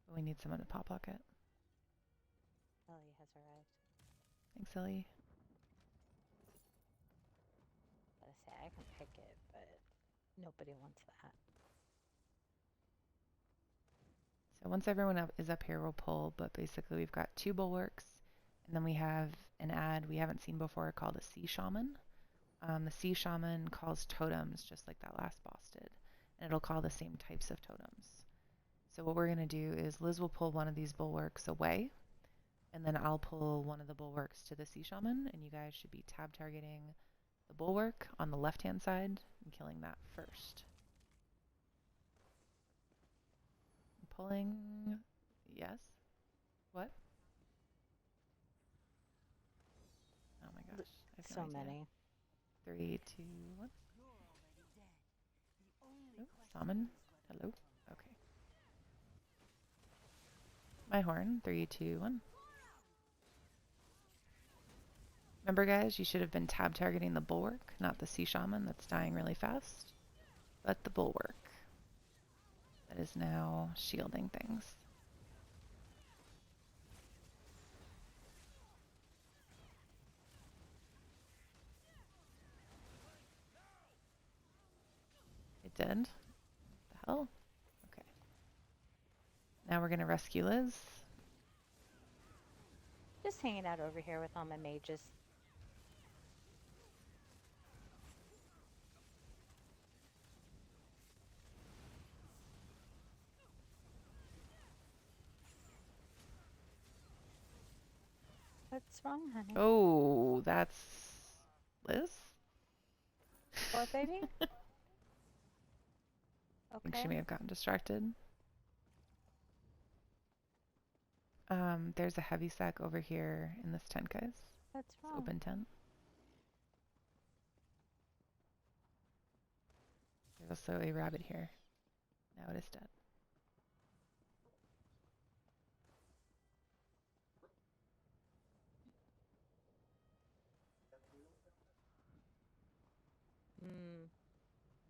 [SPEAKER 1] But we need someone to pop pocket.
[SPEAKER 2] Ellie has arrived.
[SPEAKER 1] Thanks, Ellie.
[SPEAKER 2] Gotta say, I can pick it, but nobody wants that.
[SPEAKER 1] So once everyone is up here, we'll pull. But basically, we've got 2 bulwarks, and then we have an ad we haven't seen before called a Sea Shaman. The Sea Shaman calls totems just like that last boss did, and it'll call the same types of totems. So what we're going to do is Liz will pull one of these bulwarks away, and then I'll pull one of the bulwarks to the Sea Shaman, and you guys should be tab targeting the bulwark on the left-hand side and killing that first. Pulling, yes. What? Oh my gosh, I have no
[SPEAKER 2] So
[SPEAKER 1] idea.
[SPEAKER 2] many.
[SPEAKER 1] 3, 2, 1. Oh, summon. Hello. Okay. My horn. 3, 2, 1. Remember, guys, you should have been tab targeting the bulwark, not the Sea Shaman that's dying really fast, but the bulwark that is now shielding things. It did? The hell? Okay. Now we're going to rescue Liz.
[SPEAKER 2] Just hanging out over here with all my mages. What's wrong, honey?
[SPEAKER 1] Oh, that's Liz?
[SPEAKER 2] What, baby?
[SPEAKER 1] I think she
[SPEAKER 2] Okay.
[SPEAKER 1] may have gotten distracted. There's a heavy sack over here in this tent, guys.
[SPEAKER 2] What's
[SPEAKER 1] This
[SPEAKER 2] wrong?
[SPEAKER 1] open tent. There's also a rabbit here. Now it is dead.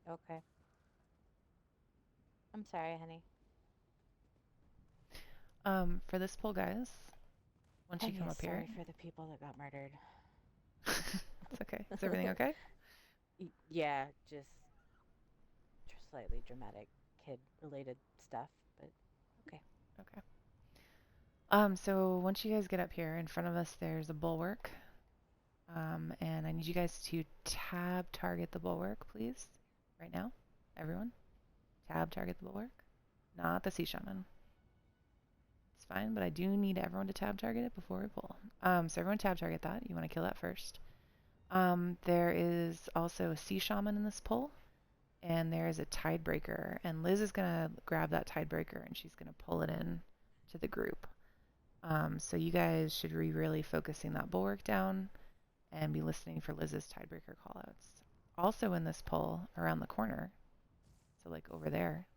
[SPEAKER 2] Okay. I'm sorry, honey.
[SPEAKER 1] For this pull, guys, once you come up here.
[SPEAKER 2] Sorry for the people that got murdered.
[SPEAKER 1] It's okay. Is everything okay?
[SPEAKER 2] Yeah, just slightly dramatic kid-related stuff, but okay.
[SPEAKER 1] Okay. So once you guys get up here, in front of us there's a bulwark. And I need you guys to tab target the bulwark, please. Right now. Everyone. Tab target the bulwark. Not the Sea Shaman. It's fine, but I do need everyone to tab target it before we pull. So everyone tab target that. You want to kill that first. There is also a Sea Shaman in this pull. And there is a Tidebreaker. And Liz is going to grab that Tidebreaker and she's going to pull it in to the group. So you guys should be really focusing that bulwark down and be listening for Liz's Tidebreaker callouts. Also in this pull, around the corner, so like over there,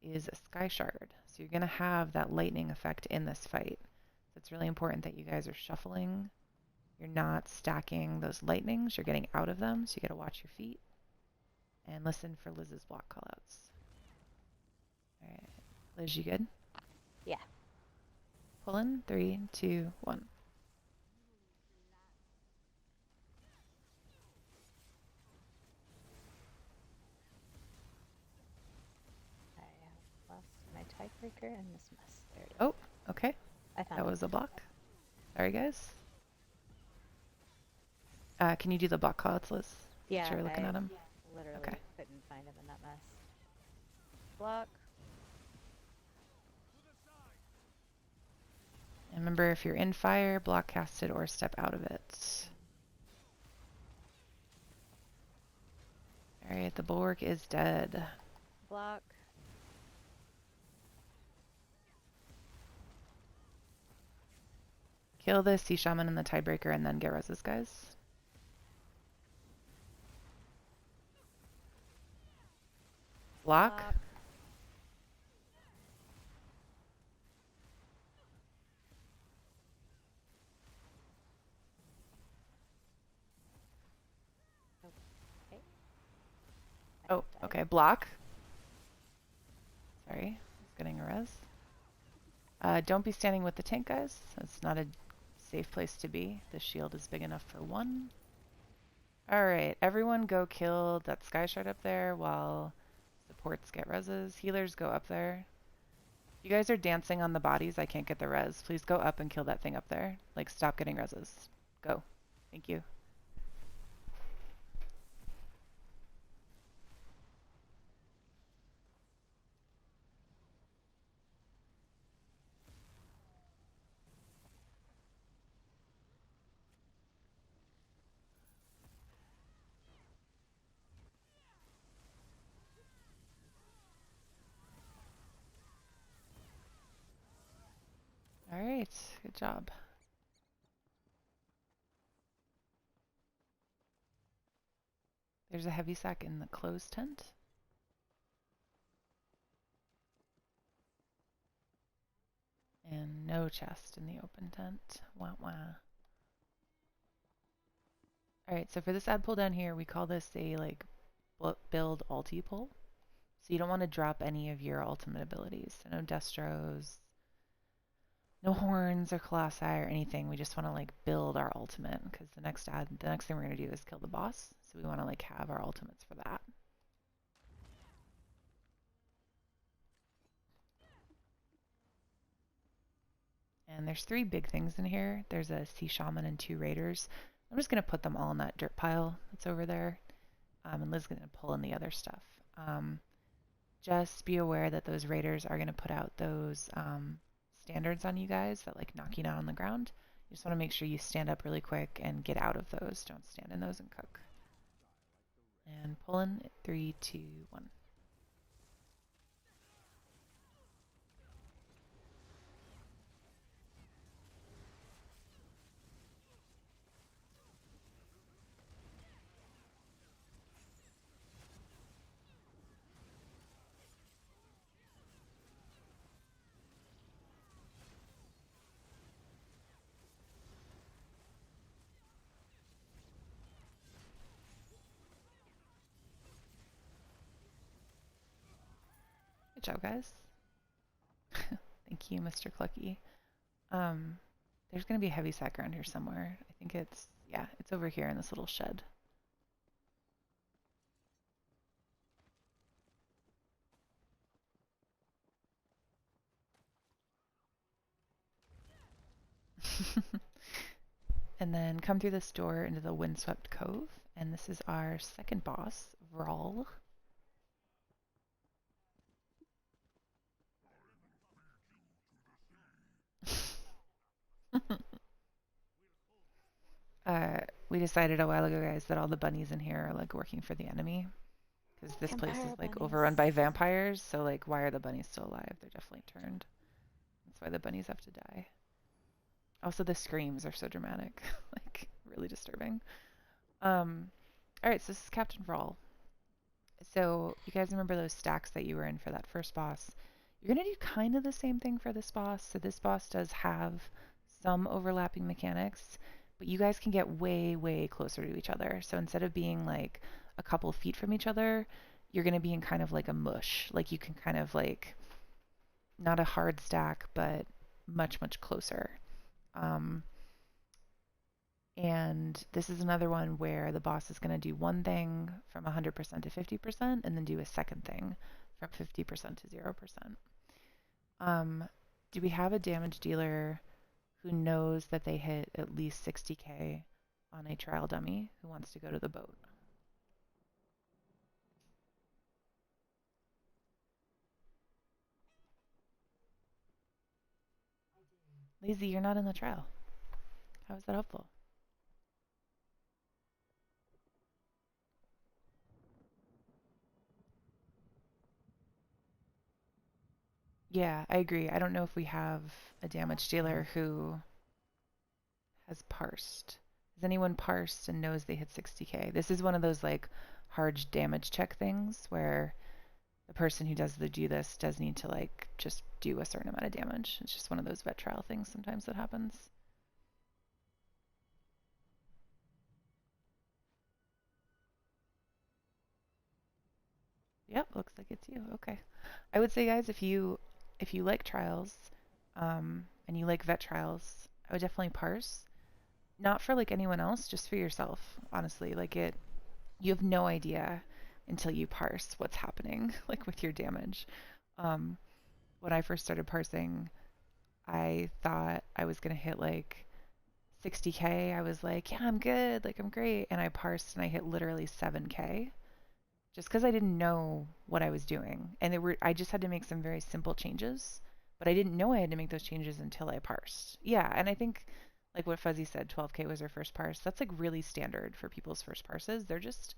[SPEAKER 1] is a Sky Shard. So you're going to have that lightning effect in this fight. So it's really important that you guys are shuffling. You're not stacking those lightnings. You're getting out of them, so you got to watch your feet. And listen for Liz's block callouts. All right. Liz, you good?
[SPEAKER 2] Yeah.
[SPEAKER 1] Pull in. 3, 2, 1.
[SPEAKER 2] I have lost my tiebreaker and this mess. There it is.
[SPEAKER 1] Oh, okay.
[SPEAKER 2] I found
[SPEAKER 1] That
[SPEAKER 2] it.
[SPEAKER 1] was a block. Sorry, guys. Can you do the block callouts, Liz? Make
[SPEAKER 2] Yeah,
[SPEAKER 1] sure you're looking
[SPEAKER 2] I
[SPEAKER 1] at them. Okay.
[SPEAKER 2] literally couldn't find him in that mess. Block.
[SPEAKER 1] And remember, if you're in fire, block cast it or step out of it. Alright, the bulwark is dead.
[SPEAKER 2] Block.
[SPEAKER 1] Kill the Sea Shaman and the Tiebreaker and then get reses, guys. Block.
[SPEAKER 2] Block. Okay. I
[SPEAKER 1] Oh,
[SPEAKER 2] died.
[SPEAKER 1] okay. Block. Sorry, I was getting a res. Don't be standing with the tank, guys. It's not a safe place to be. The shield is big enough for one. Alright, everyone go kill that Sky Shard up there while supports get reses. Healers go up there. You guys are dancing on the bodies. I can't get the res. Please go up and kill that thing up there. Like, stop getting reses. Go. Thank you. Alright, good job. There's a heavy sack in the closed tent. And no chest in the open tent. Wah wah. Alright, so for this ad pull down here, we call this a like build ulti pull. So you don't want to drop any of your ultimate abilities. So no Destros, no horns or colossi or anything. We just want to like build our ultimate because the next thing we're gonna do is kill the boss. So we want to like have our ultimates for that. And there's 3 big things in here. There's a Sea Shaman and 2 Raiders. I'm just gonna put them all in that dirt pile that's over there. And Liz's gonna pull in the other stuff. Just be aware that those Raiders are gonna put out those standards on you guys that like knock you down on the ground. You just want to make sure you stand up really quick and get out of those. Don't stand in those and cook. And pull in 3, 2, 1. Good job, guys. Thank you, Mr. Clucky. There's going to be a heavy sack around here somewhere. I think it's over here in this little shed. And then come through this door into the Windswept Cove. And this is our second boss, Vrawl. We decided a while ago, guys, that all the bunnies in here are like working for the enemy. Because this place
[SPEAKER 2] Vampire
[SPEAKER 1] is like
[SPEAKER 2] bunnies.
[SPEAKER 1] overrun by vampires. So like, why are the bunnies still alive? They're definitely turned. That's why the bunnies have to die. Also, the screams are so dramatic. Like, really disturbing. Alright, so this is Captain Vrawl. So, you guys remember those stacks that you were in for that first boss? You're going to do kind of the same thing for this boss. So this boss does have some overlapping mechanics, but you guys can get way, way closer to each other. So instead of being like a couple feet from each other, you're going to be in kind of like a mush. Like you can kind of like, not a hard stack, but much, much closer. And this is another one where the boss is going to do one thing from 100% to 50% and then do a second thing from 50% to 0%. Do we have a damage dealer who knows that they hit at least 60k on a trial dummy who wants to go to the boat. Lazy, you're not in the trial. How is that helpful? Yeah, I agree. I don't know if we have a damage dealer who has parsed. Has anyone parsed and knows they hit 60k? This is one of those like hard damage check things where the person who does this does need to like just do a certain amount of damage. It's just one of those vet trial things sometimes that happens. Yep, looks like it's you. Okay. I would say guys, if you like trials, and you like vet trials, I would definitely parse. Not for like anyone else, just for yourself, honestly. Like you have no idea until you parse what's happening, like with your damage. Um, when I first started parsing, I thought I was gonna hit like 60k. I was like, yeah, I'm good, like I'm great, and I parsed and I hit literally 7k just because I didn't know what I was doing, and I just had to make some very simple changes, but I didn't know I had to make those changes until I parsed. Yeah, and I think like what Fuzzy said, 12k was her first parse. That's like really standard for people's first parses. They're just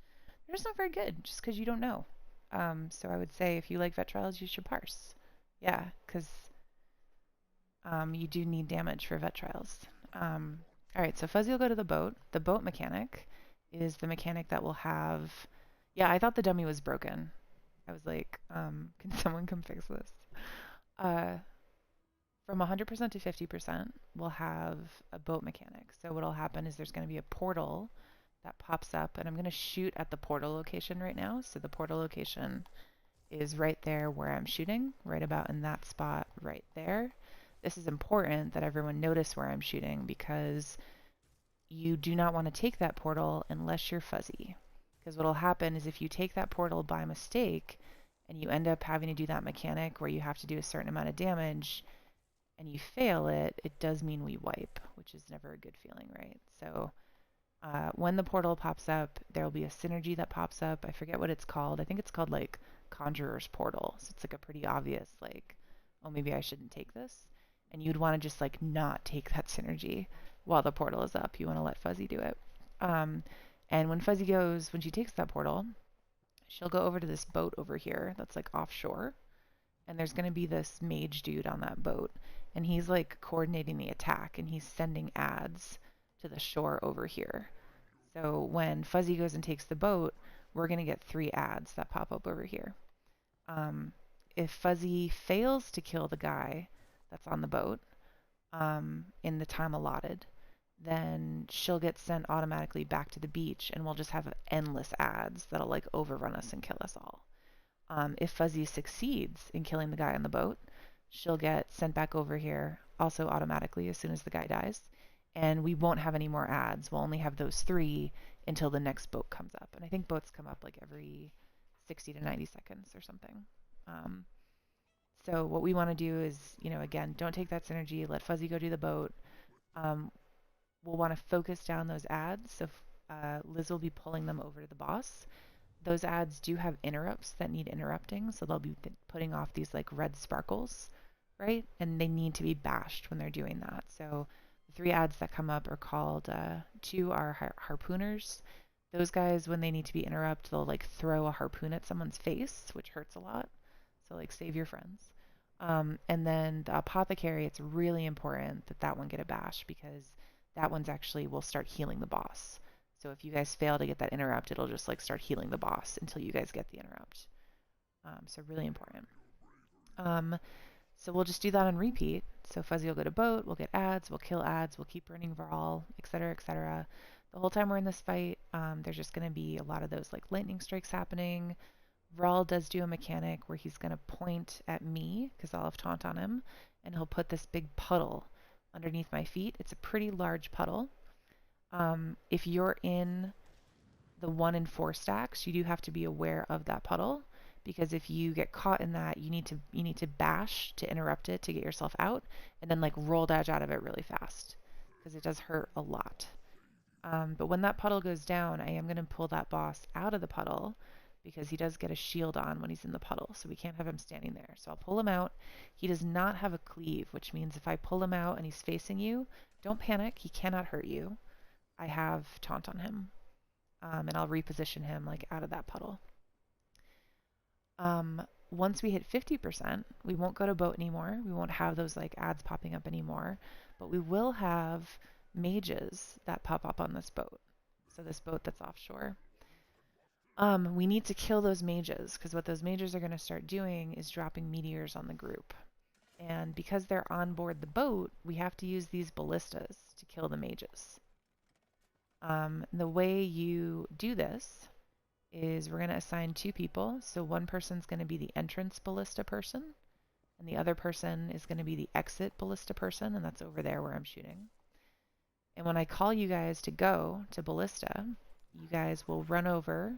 [SPEAKER 1] not very good just because you don't know. So I would say if you like vet trials, you should parse. Yeah, because you do need damage for vet trials. Um, all right, so Fuzzy will go to the boat. The boat mechanic is the mechanic that will have. Yeah, I thought the dummy was broken. I was like, can someone come fix this? Uh, from 100% to 50%, we'll have a boat mechanic. So what'll happen is there's going to be a portal that pops up, and I'm going to shoot at the portal location right now. So the portal location is right there where I'm shooting, right about in that spot right there. This is important that everyone notice where I'm shooting because you do not want to take that portal unless you're fuzzy. Because what will happen is if you take that portal by mistake and you end up having to do that mechanic where you have to do a certain amount of damage and you fail it, it does mean we wipe, which is never a good feeling, right? So when the portal pops up, there will be a synergy that pops up. I forget what it's called. I think it's called like Conjurer's Portal. So it's like a pretty obvious, like, oh, maybe I shouldn't take this. And you'd want to just like not take that synergy while the portal is up. You want to let Fuzzy do it. Um, and when she takes that portal, she'll go over to this boat over here that's like offshore. And there's going to be this mage dude on that boat. And he's like coordinating the attack and he's sending ads to the shore over here. So when Fuzzy goes and takes the boat, we're going to get 3 ads that pop up over here. Um, if Fuzzy fails to kill the guy that's on the boat in the time allotted, then she'll get sent automatically back to the beach and we'll just have endless ads that'll like overrun us and kill us all. If Fuzzy succeeds in killing the guy on the boat, she'll get sent back over here also automatically as soon as the guy dies. And we won't have any more ads. We'll only have those 3 until the next boat comes up. And I think boats come up like every 60 to 90 seconds or something. Um, so what we want to do is, again, don't take that synergy. Let Fuzzy go do the boat. Um, we'll want to focus down those ads. So Liz will be pulling them over to the boss. Those ads do have interrupts that need interrupting, so they'll be putting off these like red sparkles, right? And they need to be bashed when they're doing that. So the 3 ads that come up are called 2 are harpooners. Those guys, when they need to be interrupted, they'll like throw a harpoon at someone's face, which hurts a lot. So like save your friends. And then the apothecary, it's really important that that one get a bash because that one's actually will start healing the boss. So if you guys fail to get that interrupt, it'll just like start healing the boss until you guys get the interrupt. So really important. Um, so we'll just do that on repeat. So Fuzzy will go to boat, we'll get ads, we'll kill ads, we'll keep burning Varl, etc., etc. The whole time we're in this fight, there's just going to be a lot of those like lightning strikes happening. Varl does do a mechanic where he's going to point at me because I'll have taunt on him, and he'll put this big puddle underneath my feet. It's a pretty large puddle. If you're in the 1 and 4 stacks, you do have to be aware of that puddle because if you get caught in that, you need to bash to interrupt it to get yourself out, and then like roll dodge out of it really fast because it does hurt a lot. But when that puddle goes down, I am going to pull that boss out of the puddle because he does get a shield on when he's in the puddle, so we can't have him standing there. So I'll pull him out. He does not have a cleave, which means if I pull him out and he's facing you, don't panic. He cannot hurt you. I have taunt on him, and I'll reposition him like out of that puddle. Once we hit 50%, we won't go to boat anymore. We won't have those like ads popping up anymore, but we will have mages that pop up on this boat. So this boat that's offshore. We need to kill those mages because what those mages are going to start doing is dropping meteors on the group. And because they're on board the boat, we have to use these ballistas to kill the mages. The way you do this is we're going to assign two people. So one person's going to be the entrance ballista person, and the other person is going to be the exit ballista person, and that's over there where I'm shooting. And when I call you guys to go to ballista, you guys will run over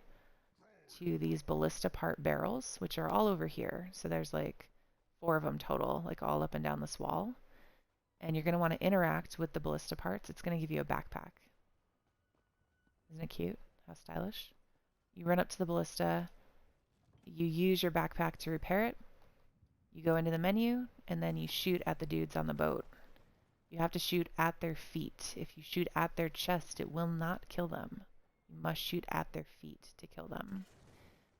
[SPEAKER 1] to these ballista part barrels, which are all over here. So there's like 4 of them total, like all up and down this wall. And you're going to want to interact with the ballista parts. It's going to give you a backpack. Isn't it cute? How stylish. You run up to the ballista, you use your backpack to repair it, you go into the menu, and then you shoot at the dudes on the boat. You have to shoot at their feet. If you shoot at their chest, it will not kill them. You must shoot at their feet to kill them.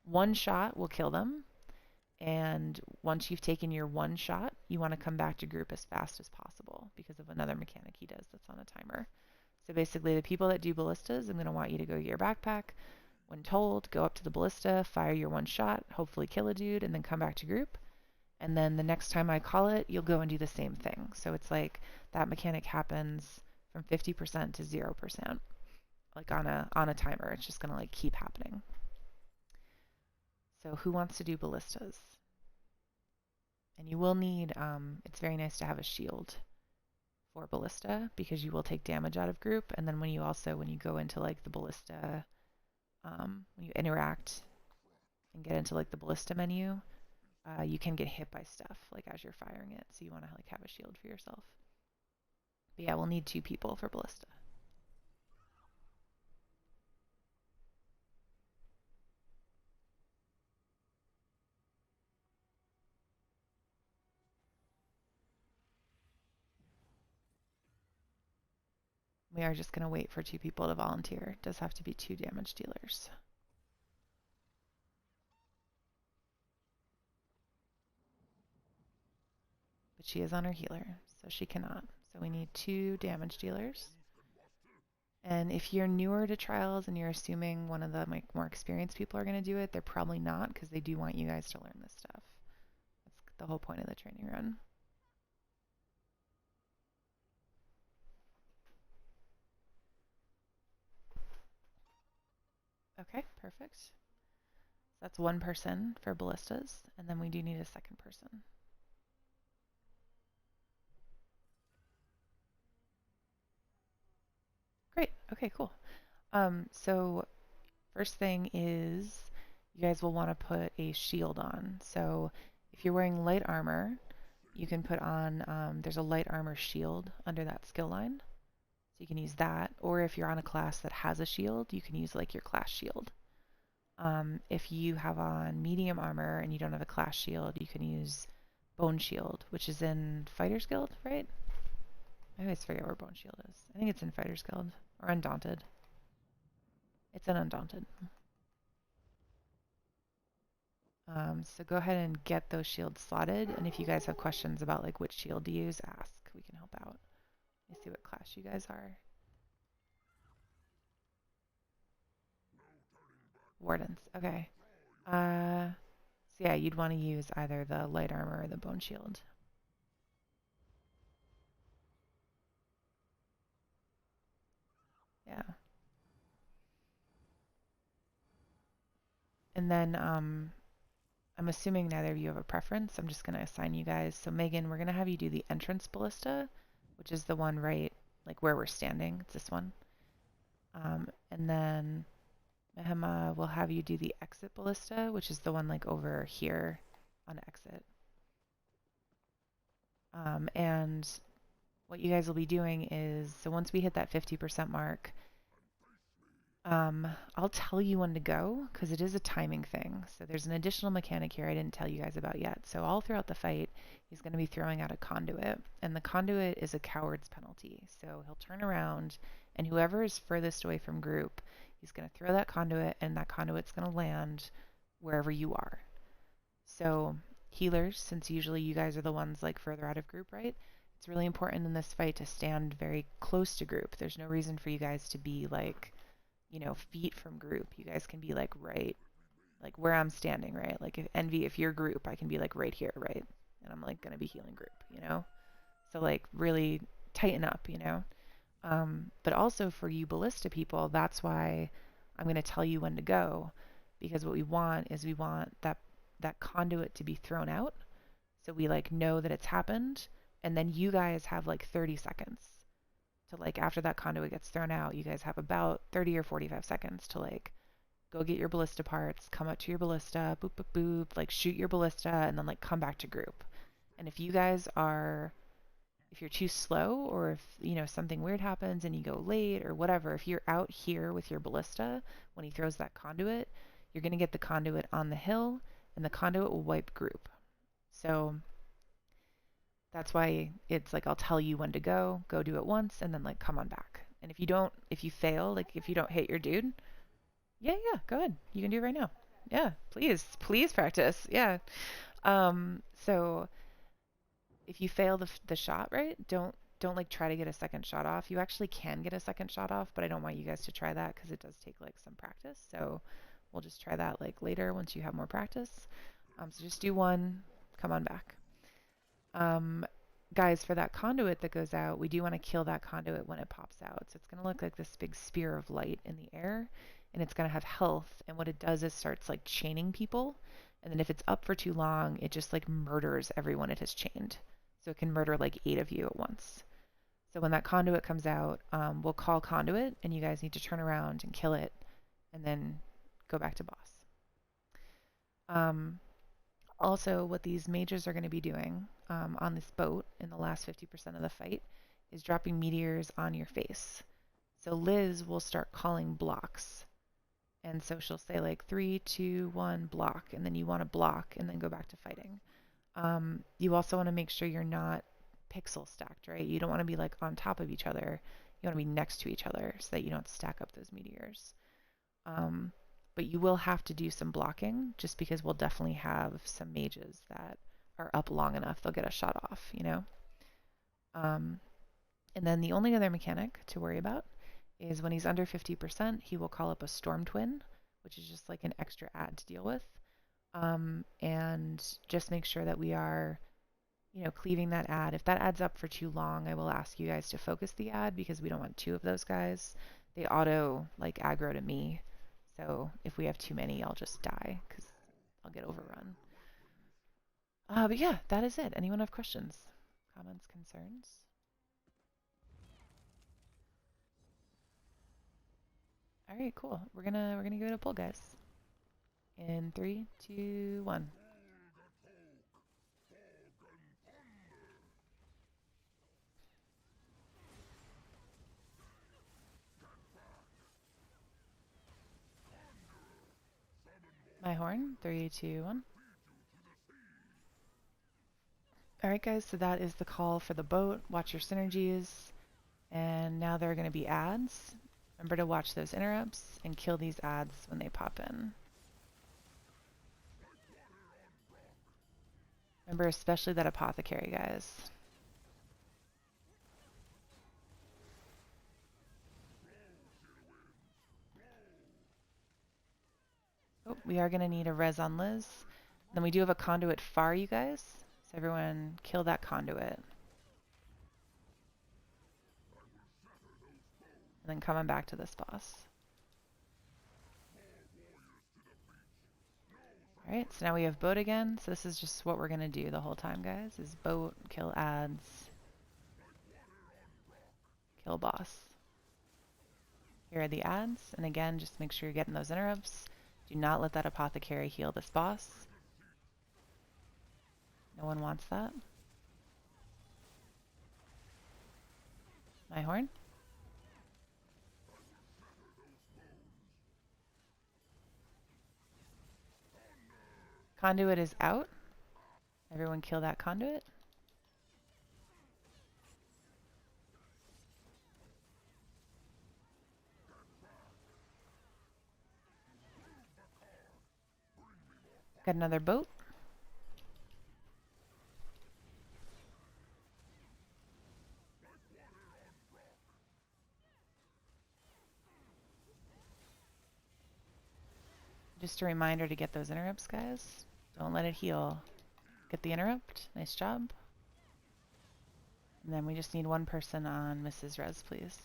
[SPEAKER 1] One shot will kill them, and once you've taken your one shot, you want to come back to group as fast as possible because of another mechanic he does that's on a timer. So basically, the people that do ballistas, I'm going to want you to go get your backpack. When told, go up to the ballista, fire your one shot, hopefully kill a dude, and then come back to group. And then the next time I call it, you'll go and do the same thing. So it's like that mechanic happens from 50% to 0%, like on a timer. It's just going to like keep happening. So who wants to do ballistas? And you will need, it's very nice to have a shield for ballista because you will take damage out of group. And then when you go into like the ballista, when you interact and get into like the ballista menu, you can get hit by stuff like as you're firing it. So you want to like have a shield for yourself. But yeah, we'll need 2 people for ballista. We are just going to wait for 2 people to volunteer. It does have to be 2 damage dealers. But she is on her healer, so she cannot. So we need 2 damage dealers. And if you're newer to trials and you're assuming one of the like more experienced people are going to do it, they're probably not because they do want you guys to learn this stuff. That's the whole point of the training run. Okay, perfect. So that's 1 person for ballistas, and then we do need a second person. Great. Okay, cool. So first thing is you guys will want to put a shield on. So if you're wearing light armor, you can put on, there's a light armor shield under that skill line. So you can use that. Or if you're on a class that has a shield, you can use like your class shield. If you have on medium armor and you don't have a class shield, you can use bone shield, which is in Fighter's Guild, right? I always forget where bone shield is. I think it's in Fighter's Guild or Undaunted. It's in Undaunted. So go ahead and get those shields slotted. And if you guys have questions about like which shield to use, ask. We can help out. Let me see what class you guys are. Wardens. Okay. So yeah, you'd want to use either the light armor or the bone shield. Yeah. And then I'm assuming neither of you have a preference. I'm just going to assign you guys. So Megan, we're going to have you do the entrance ballista, which is the one right like where we're standing. It's this one. And then Mehema will have you do the exit ballista, which is the one like over here on exit. And what you guys will be doing is, so once we hit that 50% mark, I'll tell you when to go because it is a timing thing. So there's an additional mechanic here I didn't tell you guys about yet. So all throughout the fight, he's going to be throwing out a conduit, and the conduit is a coward's penalty. So he'll turn around, and whoever is furthest away from group, he's going to throw that conduit, and that conduit's going to land wherever you are. So healers, since usually you guys are the ones like further out of group, right? It's really important in this fight to stand very close to group. There's no reason for you guys to be like, you know, feet from group. You guys can be like right, like where I'm standing, right? Like if Envy, if you're group, I can be like right here, right? And I'm like gonna be healing group, you know? So like really tighten up, you know? But also for you ballista people, that's why I'm gonna tell you when to go, because what we want is we want that conduit to be thrown out, so we like know that it's happened, and then you guys have like 30 seconds to like after that conduit gets thrown out, you guys have about 30 or 45 seconds to like go get your ballista parts, come up to your ballista, boop boop boop, like shoot your ballista, and then like come back to group. And if you guys are, if you're too slow, or if you know something weird happens and you go late or whatever, if you're out here with your ballista when he throws that conduit, you're gonna get the conduit on the hill, and the conduit will wipe group. So that's why it's like I'll tell you when to go do it once, and then like come on back. And if you don't, if you fail, like if you don't hit your dude, yeah, yeah, go ahead. You can do it right now. Yeah, please practice. Yeah. So if you fail the shot, right, don't like try to get a second shot off. You actually can get a second shot off, but I don't want you guys to try that because it does take like some practice. So we'll just try that like later once you have more practice. So just do one, come on back. Um, Guys, for that conduit that goes out, we do want to kill that conduit when it pops out. So it's going to look like this big spear of light in the air, and it's going to have health. And what it does is starts like chaining people. And then if it's up for too long, it just like murders everyone it has chained. So it can murder like 8 of you at once. So when that conduit comes out, we'll call conduit, and you guys need to turn around and kill it, and then go back to boss. Um, Also, what these mages are going to be doing on this boat in the last 50% of the fight is dropping meteors on your face. So Liz will start calling blocks. And so she'll say like 3, 2, 1, block, and then you want to block and then go back to fighting. You also want to make sure you're not pixel stacked, right? You don't want to be like on top of each other. You want to be next to each other so that you don't stack up those meteors. But you will have to do some blocking just because we'll definitely have some mages that are up long enough they'll get a shot off, you know? Um, and then the only other mechanic to worry about is when he's under 50%, he will call up a Storm Twin, which is just like an extra add to deal with. And just make sure that we are, you know, cleaving that ad. If that adds up for too long, I will ask you guys to focus the ad because we don't want 2 of those guys. They auto like aggro to me. So if we have too many, I'll just die because I'll get overrun. But yeah, that is it. Anyone have questions, comments, concerns? All right, cool. We're gonna give it a pull, guys. In 3, 2, 1. My horn. 3, 2, 1. All right, guys. So that is the call for the boat. Watch your synergies. And now there are going to be ads. Remember to watch those interrupts and kill these ads when they pop in. Remember especially that apothecary, guys. Oh, we are going to need a res on Liz. Then we do have a conduit far, you guys. So everyone kill that conduit. And then coming back to this boss. Alright, so now we have boat again. So this is just what we're going to do the whole time, guys, is boat, kill ads, kill boss. Here are the adds, and again, just make sure you're getting those interrupts. Do not let that apothecary heal this boss. No one wants that. My horn. Conduit is out. Everyone kill that conduit. Got another boat. Just a reminder to get those interrupts, guys. Don't let it heal. Get the interrupt. Nice job. And then we just need one person on Mrs. Res, please.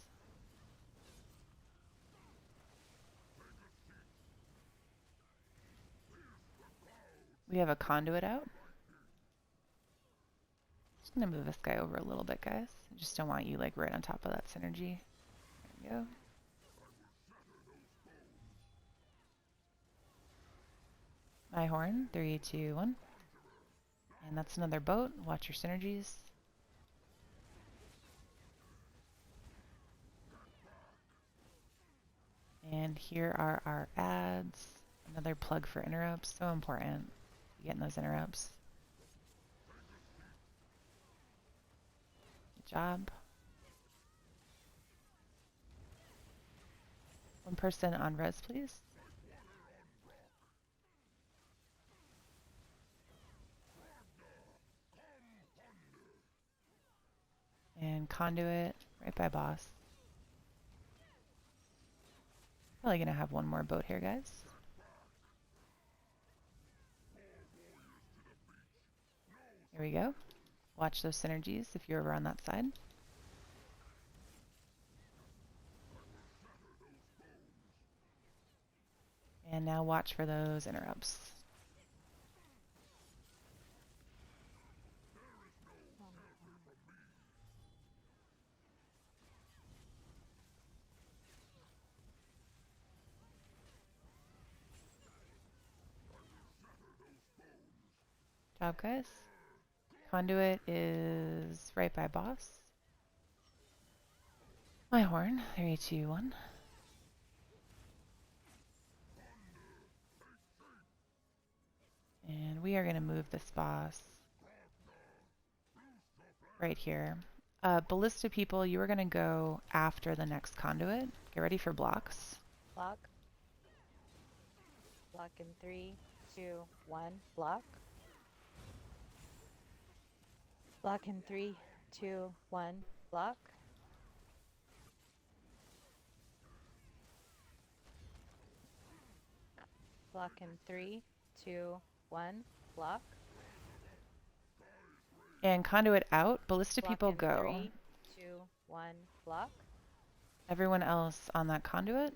[SPEAKER 1] We have a conduit out. Just gonna move this guy over a little bit, guys. I just don't want you like right on top of that synergy. There we go. My horn. 3, 2, 1. And that's another boat. Watch your synergies. And here are our ads. Another plug for interrupts. So important. Getting those interrupts. Good job. One person on res, please. And conduit right by boss. Probably gonna have one more boat here, guys. Here we go. Watch those synergies if you're over on that side. And now watch for those interrupts. Job, guys. Conduit is right by boss. My horn. 3, 2, 1. And we are going to move this boss right here. Ballista people, you are going to go after the next conduit. Get ready for blocks.
[SPEAKER 2] Block. Block in 3, 2, 1. Block. Block in 3, 2, 1. Block. Block in 3, 2, 1. Block.
[SPEAKER 1] And conduit out. Ballista
[SPEAKER 2] Block
[SPEAKER 1] people
[SPEAKER 2] in
[SPEAKER 1] go.
[SPEAKER 2] 3, 2, 1. Block.
[SPEAKER 1] Everyone else on that conduit.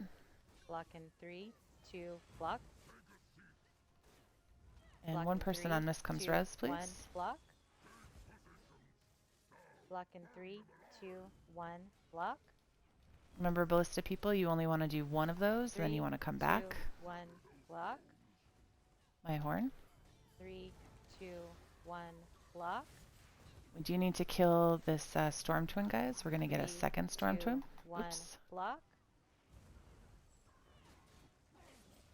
[SPEAKER 2] Block in 3, 2. Block.
[SPEAKER 1] And
[SPEAKER 2] Block
[SPEAKER 1] one
[SPEAKER 2] in
[SPEAKER 1] person
[SPEAKER 2] 3,
[SPEAKER 1] on Miss Comes
[SPEAKER 2] 2,
[SPEAKER 1] Res, please.
[SPEAKER 2] 1. Block. Block in 3, 2, 1. Block.
[SPEAKER 1] Remember, Ballista people, you only want to do one of those,
[SPEAKER 2] 3,
[SPEAKER 1] then you want to come
[SPEAKER 2] 2,
[SPEAKER 1] back.
[SPEAKER 2] 1. Block.
[SPEAKER 1] My horn.
[SPEAKER 2] 3, 2, 1. Block.
[SPEAKER 1] We do need to kill this Storm Twin, guys. We're going to get a
[SPEAKER 2] 3,
[SPEAKER 1] second Storm
[SPEAKER 2] 2,
[SPEAKER 1] Twin.
[SPEAKER 2] 1.
[SPEAKER 1] Oops.
[SPEAKER 2] Block.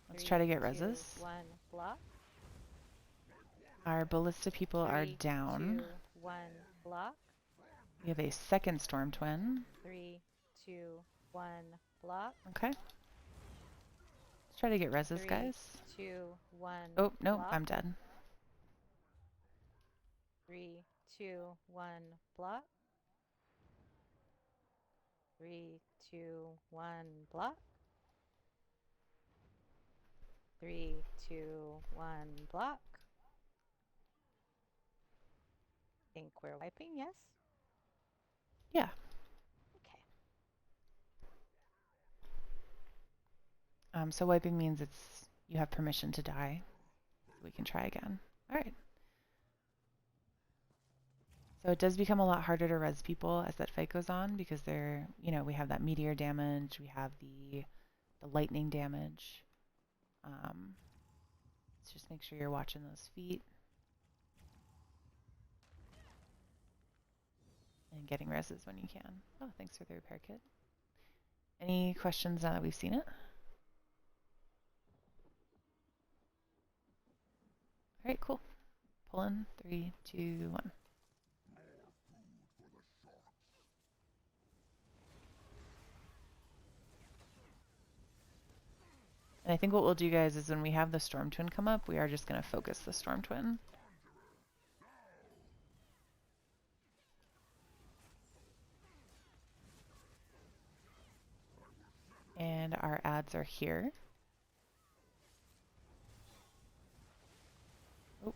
[SPEAKER 1] Let's
[SPEAKER 2] 3,
[SPEAKER 1] try to get
[SPEAKER 2] 2,
[SPEAKER 1] reses.
[SPEAKER 2] 1. Block.
[SPEAKER 1] Our Ballista people are
[SPEAKER 2] 3,
[SPEAKER 1] down.
[SPEAKER 2] 2, 1. Block.
[SPEAKER 1] We have a second Storm Twin.
[SPEAKER 2] 3, 2, 1. Block.
[SPEAKER 1] Okay. Let's try to get reses,
[SPEAKER 2] 3,
[SPEAKER 1] guys.
[SPEAKER 2] 2, 1.
[SPEAKER 1] Oh, no,
[SPEAKER 2] Block.
[SPEAKER 1] I'm dead.
[SPEAKER 2] 3, 2, 1. Block. 3, 2, 1. Block. 3, 2, 1. Block. Think we're wiping, yes?
[SPEAKER 1] Yeah.
[SPEAKER 2] Okay.
[SPEAKER 1] So wiping means you have permission to die. So we can try again. All right. So it does become a lot harder to res people as that fight goes on because they're, we have that meteor damage, we have the lightning damage. Let's just make sure you're watching those feet and getting reses when you can. Oh, thanks for the repair kit. Any questions now that we've seen it? All right, cool. Pull in 3, 2, 1. And I think what we'll do, guys, is when we have the Storm Twin come up, we are just going to focus the Storm Twin. And our ads are here. Oh.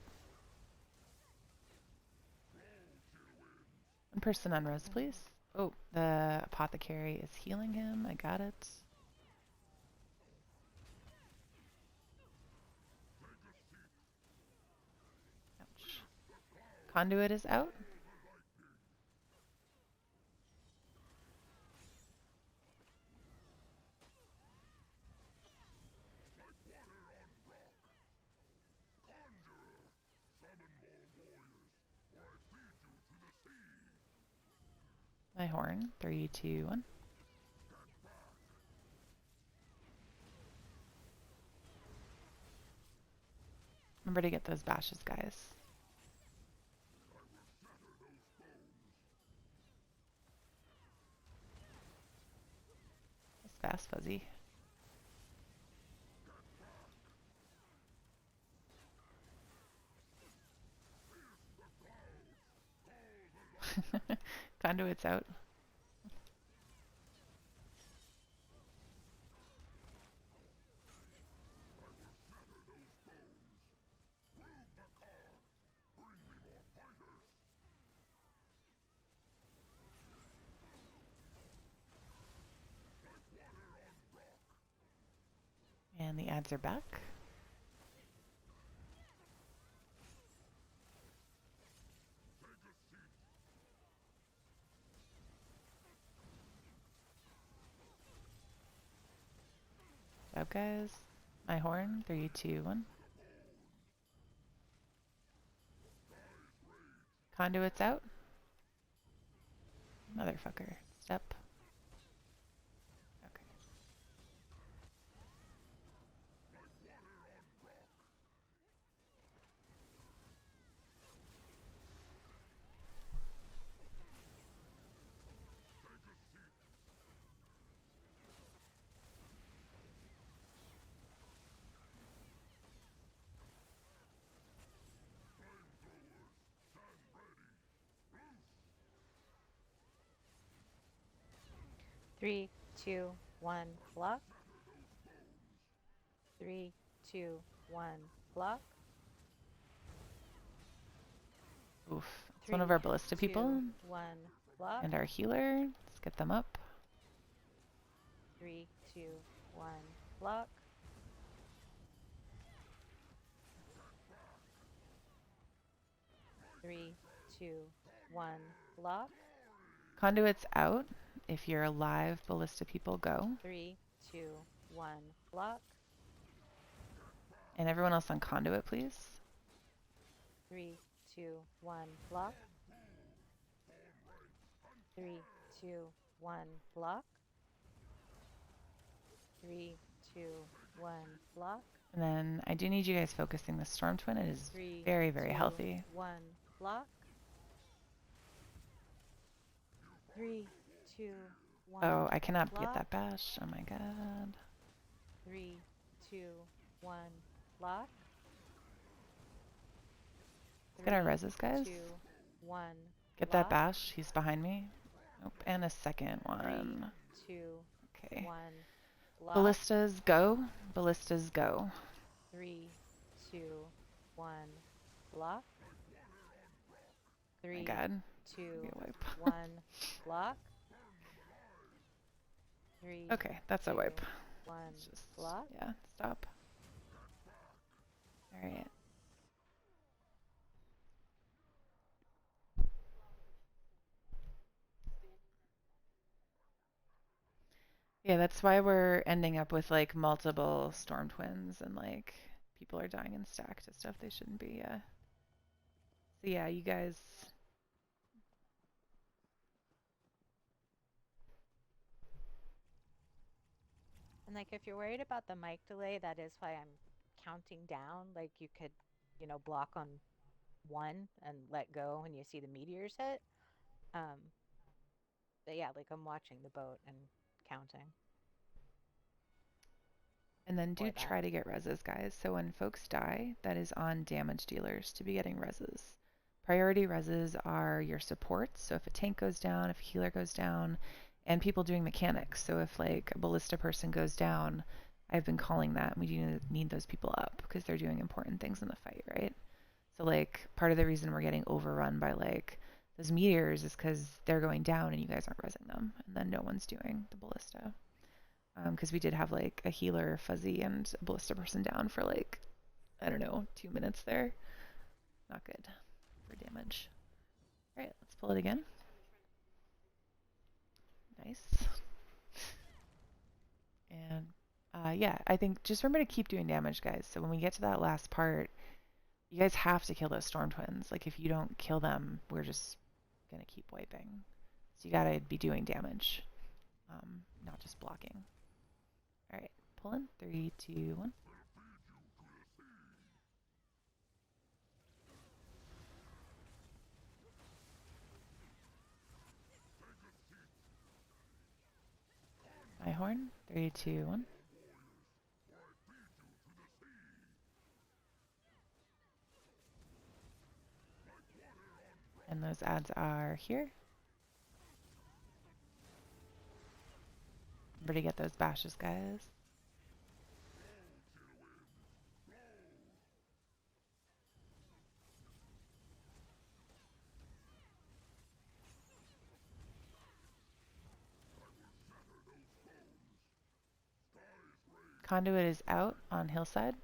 [SPEAKER 1] One person on res, please. Oh, the apothecary is healing him. I got it. Ouch. Conduit is out. My horn. 3, 2, 1. Remember to get those bashes, guys. It's fast, Fuzzy. Conduit's out. And the ads are back. Good job, guys. My horn. 3, 2, 1. Conduit's out. Motherfucker. Step. Okay.
[SPEAKER 2] Three, two, one, block. 3, 2, 1, block.
[SPEAKER 1] Oof. It's one of our ballista people.
[SPEAKER 2] 1, block.
[SPEAKER 1] And our healer. Let's get them up.
[SPEAKER 2] 3, 2, 1, block. Three, two, one, block.
[SPEAKER 1] Conduit's out. If you're alive, ballista people go.
[SPEAKER 2] 3, 2, 1, block.
[SPEAKER 1] And everyone else on conduit, please.
[SPEAKER 2] 3, 2, 1, block. 3, 2, 1, block. 3, 2, 1, block.
[SPEAKER 1] And then I do need you guys focusing the Storm Twin. It is
[SPEAKER 2] 3,
[SPEAKER 1] very, very
[SPEAKER 2] 2,
[SPEAKER 1] healthy.
[SPEAKER 2] 1, block. 3, 2, 1.
[SPEAKER 1] Oh, I cannot
[SPEAKER 2] block.
[SPEAKER 1] get that bash. Oh my god.
[SPEAKER 2] 3, 2, 1, block.
[SPEAKER 1] Let's get our reses, guys.
[SPEAKER 2] 2, 1.
[SPEAKER 1] Get
[SPEAKER 2] block.
[SPEAKER 1] that bash. He's behind me. Nope. And a second one.
[SPEAKER 2] 3, 2,
[SPEAKER 1] Okay.
[SPEAKER 2] 1. Block.
[SPEAKER 1] Ballistas go. Ballistas go.
[SPEAKER 2] 3, 2, 1. Block. 3,
[SPEAKER 1] My god.
[SPEAKER 2] 2,
[SPEAKER 1] Wipe.
[SPEAKER 2] 1. Block. 3.
[SPEAKER 1] Okay, that's a
[SPEAKER 2] 2,
[SPEAKER 1] wipe.
[SPEAKER 2] 1.
[SPEAKER 1] Just,
[SPEAKER 2] Block.
[SPEAKER 1] yeah, stop. Alright. Yeah, that's why we're ending up with like multiple storm twins and like people are dying in stack to stuff they shouldn't be. Yeah. So yeah, you guys.
[SPEAKER 2] And like if you're worried about the mic delay, that is why I'm counting down. Like you could, block on one and let go when you see the meteors hit. Um, but yeah, like I'm watching the boat and counting
[SPEAKER 1] And then do
[SPEAKER 2] for that.
[SPEAKER 1] try to get reses, guys. So when folks die, that is on damage dealers to be getting reses. Priority reses are your supports. So if a tank goes down, if a healer goes down, and people doing mechanics. So if like a ballista person goes down, I've been calling that. We do need those people up because they're doing important things in the fight, right? So like part of the reason we're getting overrun by like those meteors is because they're going down and you guys aren't resing them, and then no one's doing the ballista. Because we did have like a healer, fuzzy, and a ballista person down for like I don't know 2 minutes there. Not good for damage. All right, let's pull it again. Nice. And yeah, I think just remember to keep doing damage, guys. So when we get to that last part, you guys have to kill those storm twins. Like if you don't kill them, we're just gonna keep wiping. So you gotta be doing damage, not just blocking. All right, pull in. 3, 2, 1. My horn. 3, 2, 1. And those ads are here. Remember to get those bashes, guys. Conduit is out on hillside.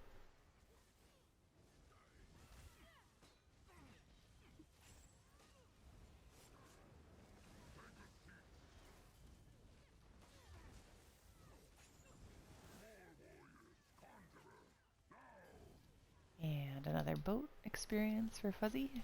[SPEAKER 1] And another boat experience for Fuzzy.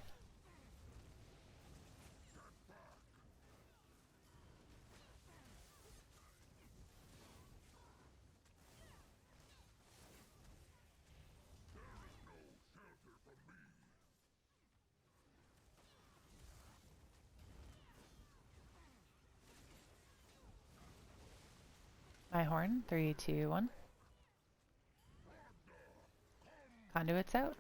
[SPEAKER 1] My horn. 3, 2, 1. Conduit's out.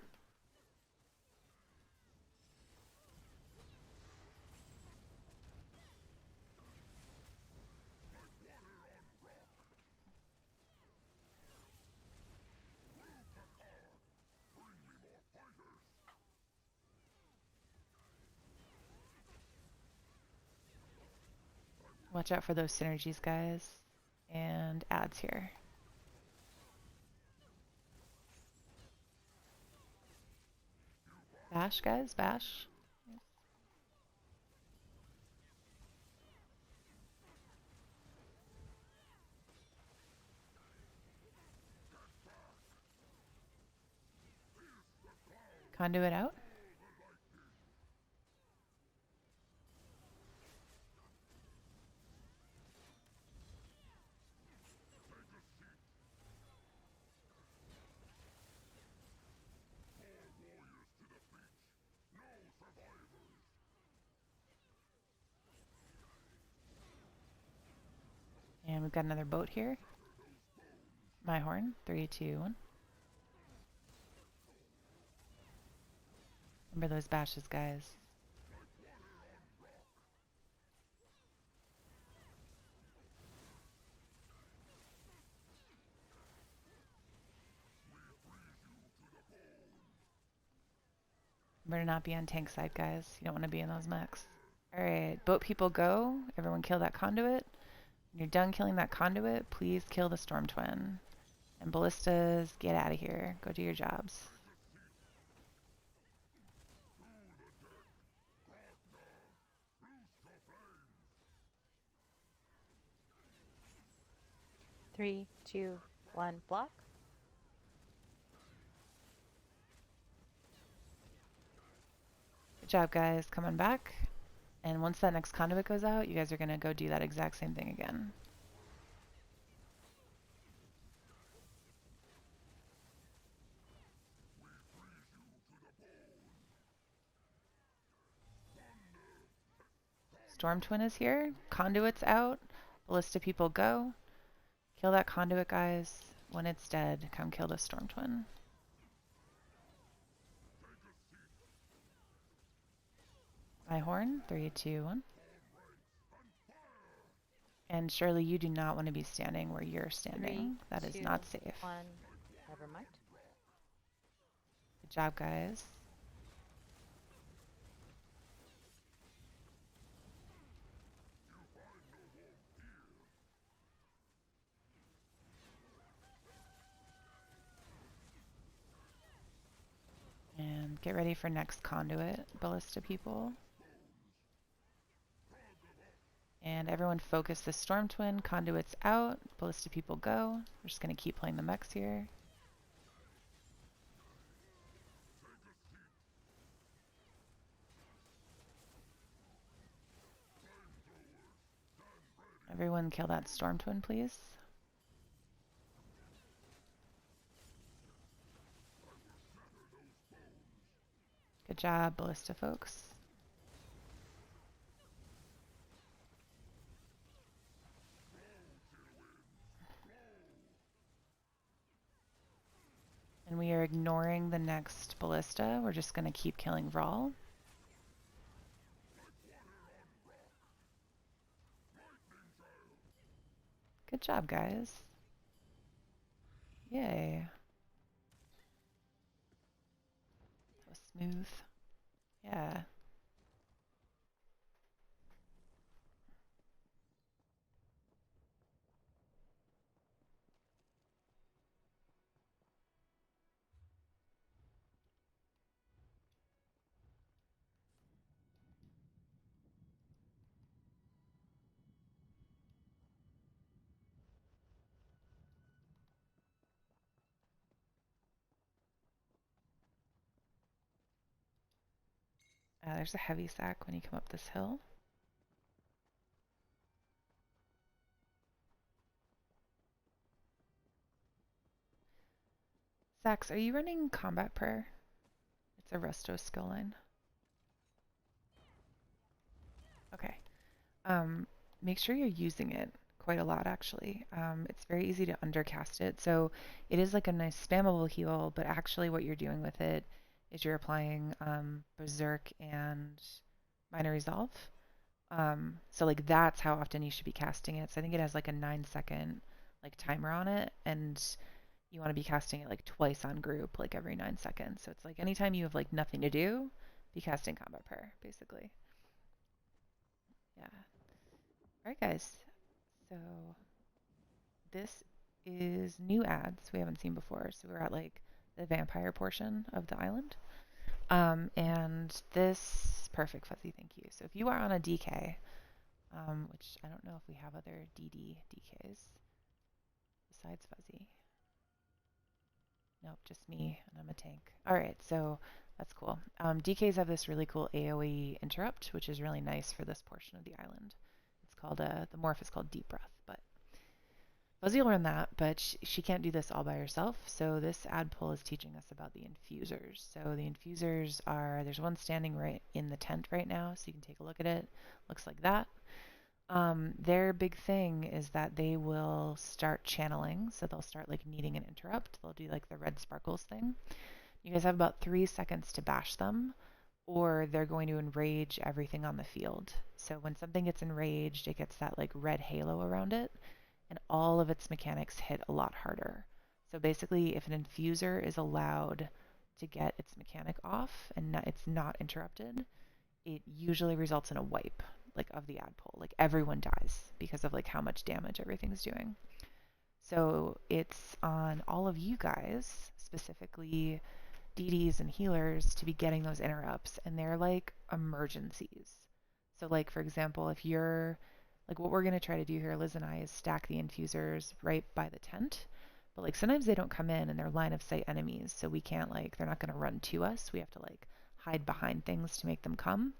[SPEAKER 1] Watch out for those synergies, guys. And ads here. Bash, guys. Bash. Conduit out. And we've got another boat here. My horn. 3, 2, 1. Remember those bashes, guys. Remember to not be on tank side, guys. You don't want to be in those mechs. Alright, boat people go. Everyone kill that conduit. When you're done killing that conduit, please kill the storm twin. And ballistas, get out of here. Go do your jobs.
[SPEAKER 2] 3, 2, 1, block.
[SPEAKER 1] Good job, guys. Coming back. And once that next conduit goes out, you guys are going to go do that exact same thing again. Storm Twin is here. Conduit's out. Ballista people go. Kill that conduit, guys. When it's dead, come kill the Storm Twin. My horn. 3, 2, 1. And Shirley, you do not want to be standing where you're
[SPEAKER 2] 3,
[SPEAKER 1] standing. That is
[SPEAKER 2] 2,
[SPEAKER 1] not safe.
[SPEAKER 2] 1. Never mind.
[SPEAKER 1] Good job, guys. And get ready for next conduit, Ballista people. And everyone focus the Storm Twin. Conduits out. Ballista people go. We're just going to keep playing the mechs here. Everyone kill that Storm Twin, please. Good job, Ballista folks. And we are ignoring the next Ballista. We're just going to keep killing Vrawl. Good job, guys. Yay. That was smooth. Yeah. There's a heavy sack when you come up this hill. Sax, are you running combat prayer? It's a resto skill line. Okay. Make sure you're using it quite a lot, actually. It's very easy to undercast it. So it is like a nice spammable heal, but actually what you're doing with it is you're applying Berserk and Minor Resolve. So like that's how often you should be casting it. So I think it has like a 9-second like timer on it, and you want to be casting it like twice on group, like every 9 seconds. So it's like anytime you have like nothing to do, be casting combat prayer, basically. Yeah. All right, guys. So this is new ads we haven't seen before. So we're at like the vampire portion of the island. And this, perfect, Fuzzy, thank you. So if you are on a DK, which I don't know if we have other DD DKs besides Fuzzy. Nope, just me, and I'm a tank. All right, so that's cool. DKs have this really cool AoE interrupt, which is really nice for this portion of the island. It's called, the morph is called Deep Breath, but Fuzzy will run that, but she can't do this all by herself, so this ad pull is teaching us about the infusers. So the infusers are, there's one standing right in the tent right now, so you can take a look at it. Looks like that. Their big thing is that they will start channeling, so they'll start like needing an interrupt. They'll do like the red sparkles thing. You guys have about 3 seconds to bash them, or they're going to enrage everything on the field. So when something gets enraged, it gets that like red halo around it, and all of its mechanics hit a lot harder. So basically, if an infuser is allowed to get its mechanic off and it's not interrupted, it usually results in a wipe, like of the ad pull. Like everyone dies because of like how much damage everything's doing. So it's on all of you guys, specifically DDs and healers, to be getting those interrupts, and they're like emergencies. So like for example, if you're Like what we're going to try to do here, Liz and I, is stack the infusers right by the tent. But like sometimes they don't come in and they're line of sight enemies, so we can't like, they're not going to run to us. We have to like hide behind things to make them come.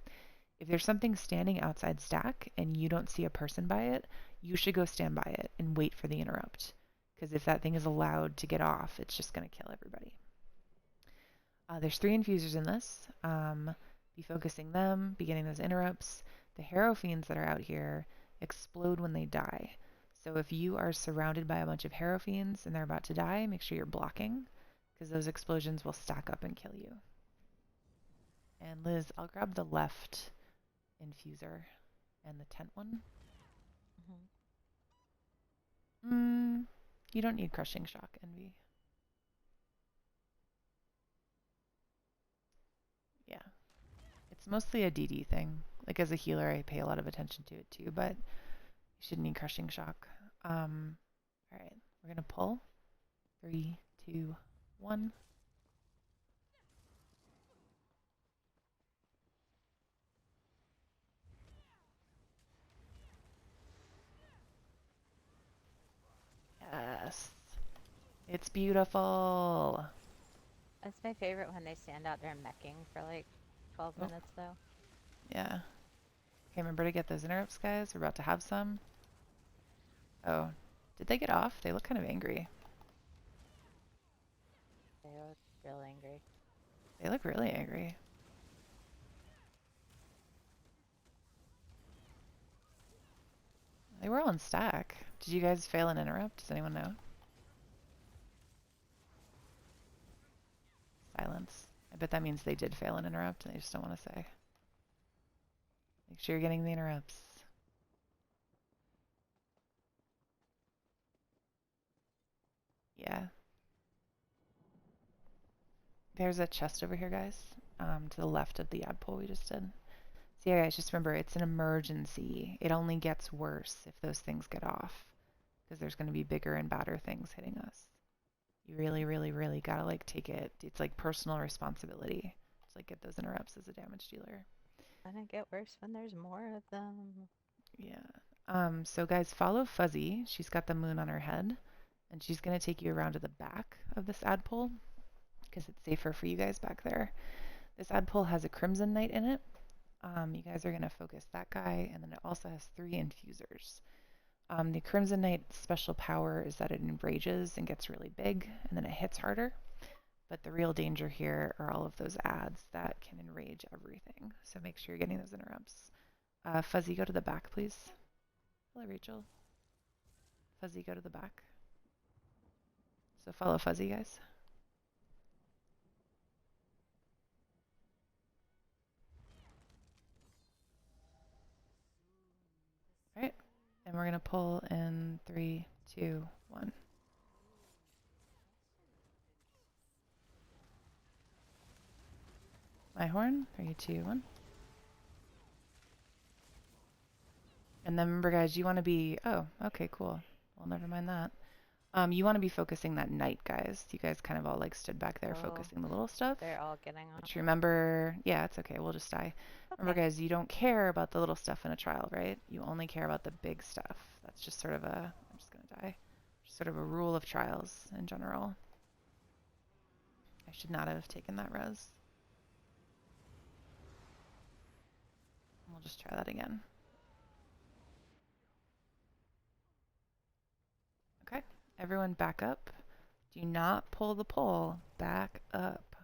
[SPEAKER 1] If there's something standing outside stack and you don't see a person by it, you should go stand by it and wait for the interrupt. Because if that thing is allowed to get off, it's just going to kill everybody. There's 3 infusers in this. Be focusing them, be getting those interrupts. The Harrow Fiends that are out here explode when they die. So if you are surrounded by a bunch of Harrow Fiends and they're about to die, make sure you're blocking, because those explosions will stack up and kill you. And Liz, I'll grab the left infuser and the tent one. You don't need crushing shock, Envy. Yeah. It's mostly a DD thing. Like as a healer, I pay a lot of attention to it too, but you shouldn't need crushing shock. All right, we're gonna pull. 3, 2, 1. Yes. It's beautiful.
[SPEAKER 2] That's my favorite when they stand out there meching for like 12
[SPEAKER 1] Oh,
[SPEAKER 2] minutes though.
[SPEAKER 1] yeah. Okay, remember to get those interrupts, guys. We're about to have some. Oh, did they get off? They look kind of angry.
[SPEAKER 2] They look real angry.
[SPEAKER 1] They look really angry. They were all in stack. Did you guys fail an interrupt? Does anyone know? Silence. I bet that means they did fail an interrupt and they just don't want to say. Make sure you're getting the interrupts. Yeah. There's a chest over here, guys, to the left of the ad pull we just did. So yeah, guys, just remember, it's an emergency. It only gets worse if those things get off, because there's going to be bigger and badder things hitting us. You really, really, really got to like take it. It's like personal responsibility to like get those interrupts as a damage dealer.
[SPEAKER 2] And it get worse when there's more of them.
[SPEAKER 1] Yeah. So guys, follow Fuzzy. She's got the moon on her head, and she's going to take you around to the back of this ad pull, because it's safer for you guys back there. This ad pull has a Crimson Knight in it. You guys are going to focus that guy, and then it also has 3 infusers. The Crimson Knight's special power is that it enrages and gets really big, and then it hits harder. But the real danger here are all of those ads that can enrage everything. So make sure you're getting those interrupts. Fuzzy, go to the back, please. Hello, Rachel. Fuzzy, go to the back. So follow Fuzzy, guys. All right. And we're going to pull in 3, 2, 1. My horn. 3, 2, 1. And then remember, guys, you want to be... Oh, okay, cool. Well, never mind that. You want to be focusing that knight, guys. You guys kind of all like stood back there focusing the little stuff.
[SPEAKER 2] They're all getting on.
[SPEAKER 1] Which remember... Yeah, it's okay. We'll just die. Okay. Remember, guys, you don't care about the little stuff in a trial, right? You only care about the big stuff. That's just sort of a... I'm just going to die. Just sort of a rule of trials in general. I should not have taken that res. We'll just try that again. Okay, everyone back up. Do not pull the pole. Back up.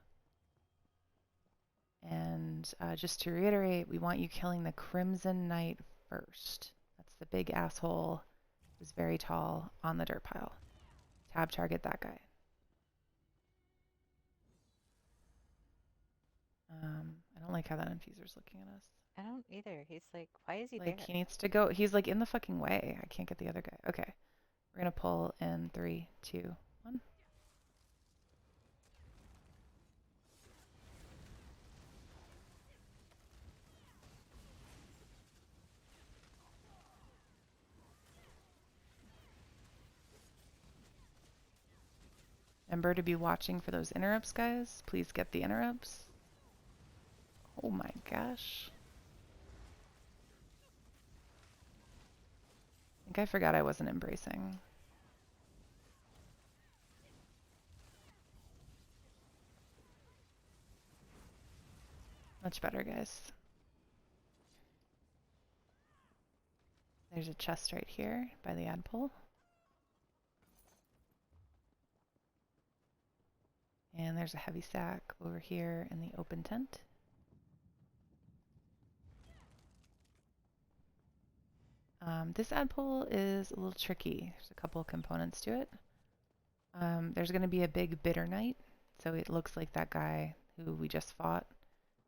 [SPEAKER 1] And just to reiterate, we want you killing the Crimson Knight first. That's the big asshole who's very tall on the dirt pile. Tab target that guy. I don't like how that infuser's looking at us.
[SPEAKER 2] I don't either. He's like, why is he
[SPEAKER 1] like,
[SPEAKER 2] there?
[SPEAKER 1] He needs to go. He's like in the fucking way. I can't get the other guy. Okay. We're going to pull in 3, 2, 1. Remember to be watching for those interrupts, guys. Please get the interrupts. Oh my gosh. think I forgot I wasn't embracing. Much better, guys. There's a chest right here by the ad pole. And there's a heavy sack over here in the open tent. This ad pole is a little tricky. There's a couple of components to it. There's going to be a big bitter knight. So it looks like that guy who we just fought,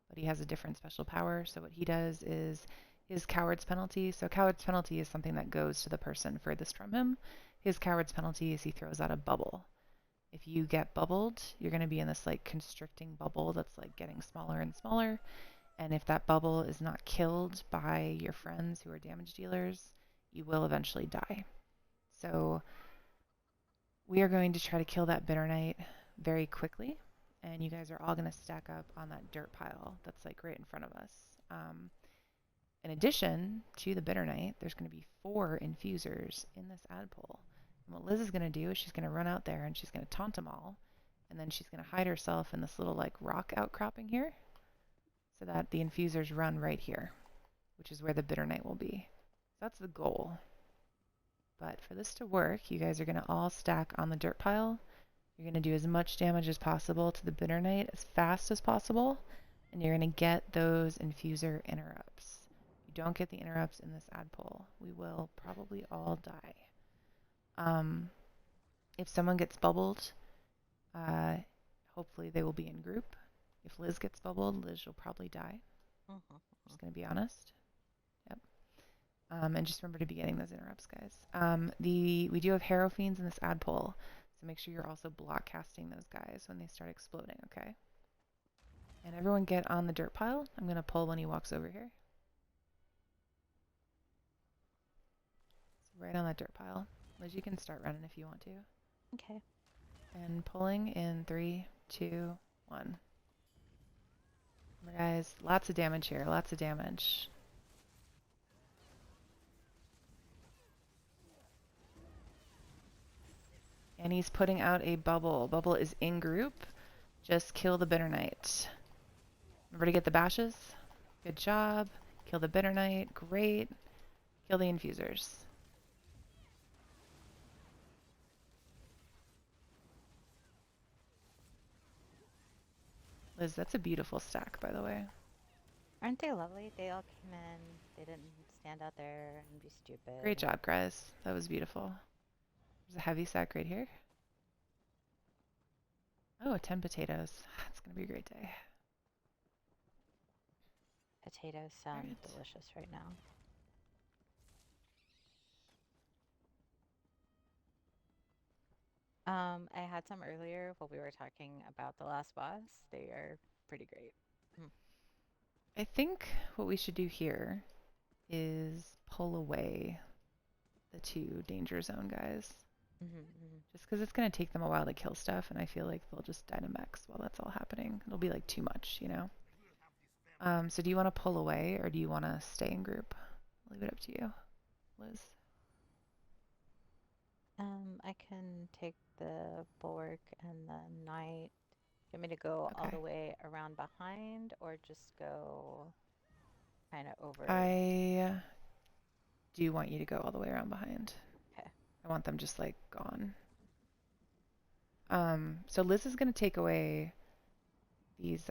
[SPEAKER 1] but he has a different special power. So what he does is his coward's penalty. So coward's penalty is something that goes to the person furthest from him. His coward's penalty is he throws out a bubble. If you get bubbled, you're going to be in this like constricting bubble that's like getting smaller and smaller. And if that bubble is not killed by your friends who are damage dealers, you will eventually die. So we are going to try to kill that bitter knight very quickly. And you guys are all going to stack up on that dirt pile that's like right in front of us. In addition to the bitter knight, there's going to be 4 infusers in this ad pole. And what Liz is going to do is she's going to run out there and she's going to taunt them all. And then she's going to hide herself in this little like rock outcropping here so that the infusers run right here, which is where the bitter knight will be. So that's the goal. But for this to work, you guys are going to all stack on the dirt pile. You're going to do as much damage as possible to the bitter knight as fast as possible. And you're going to get those infuser interrupts. If you don't get the interrupts in this ad pole, we will probably all die. If someone gets bubbled, hopefully they will be in group. If Liz gets bubbled, Liz will probably die. Just going to be honest. Yep. And just remember to be getting those interrupts, guys. We do have Harrow Fiends in this ad pole, so make sure you're also block casting those guys when they start exploding, okay? And everyone get on the dirt pile. I'm going to pull when he walks over here. So right on that dirt pile. Liz, you can start running if you want to.
[SPEAKER 2] Okay.
[SPEAKER 1] And pulling in 3, 2, 1. Remember, guys, lots of damage here. Lots of damage. And he's putting out a bubble. Bubble is in group. Just kill the bitter knight. Remember to get the bashes. Good job. Kill the bitter knight. Great. Kill the infusers. Liz, that's a beautiful stack, by the way.
[SPEAKER 2] Aren't they lovely? They all came in. They didn't stand out there and be stupid.
[SPEAKER 1] Great job, guys. That was beautiful. There's a heavy sack right here. Oh, 10 potatoes. It's going to be a great day.
[SPEAKER 2] Potatoes sound delicious right now. I had some earlier while we were talking about the last boss. They are pretty great.
[SPEAKER 1] I think what we should do here is pull away the 2 danger zone guys. Just because it's going to take them a while to kill stuff, and I feel like they'll just Dynamax while that's all happening. It'll be like too much, you know? So do you want to pull away, or do you want to stay in group? I'll leave it up to you, Liz.
[SPEAKER 2] I can take the bulwark and the knight. Do you want me to go all the way around behind, or just go kind of over?
[SPEAKER 1] I do want you to go all the way around behind.
[SPEAKER 2] Okay.
[SPEAKER 1] I want them just like gone. So Liz is going to take away these,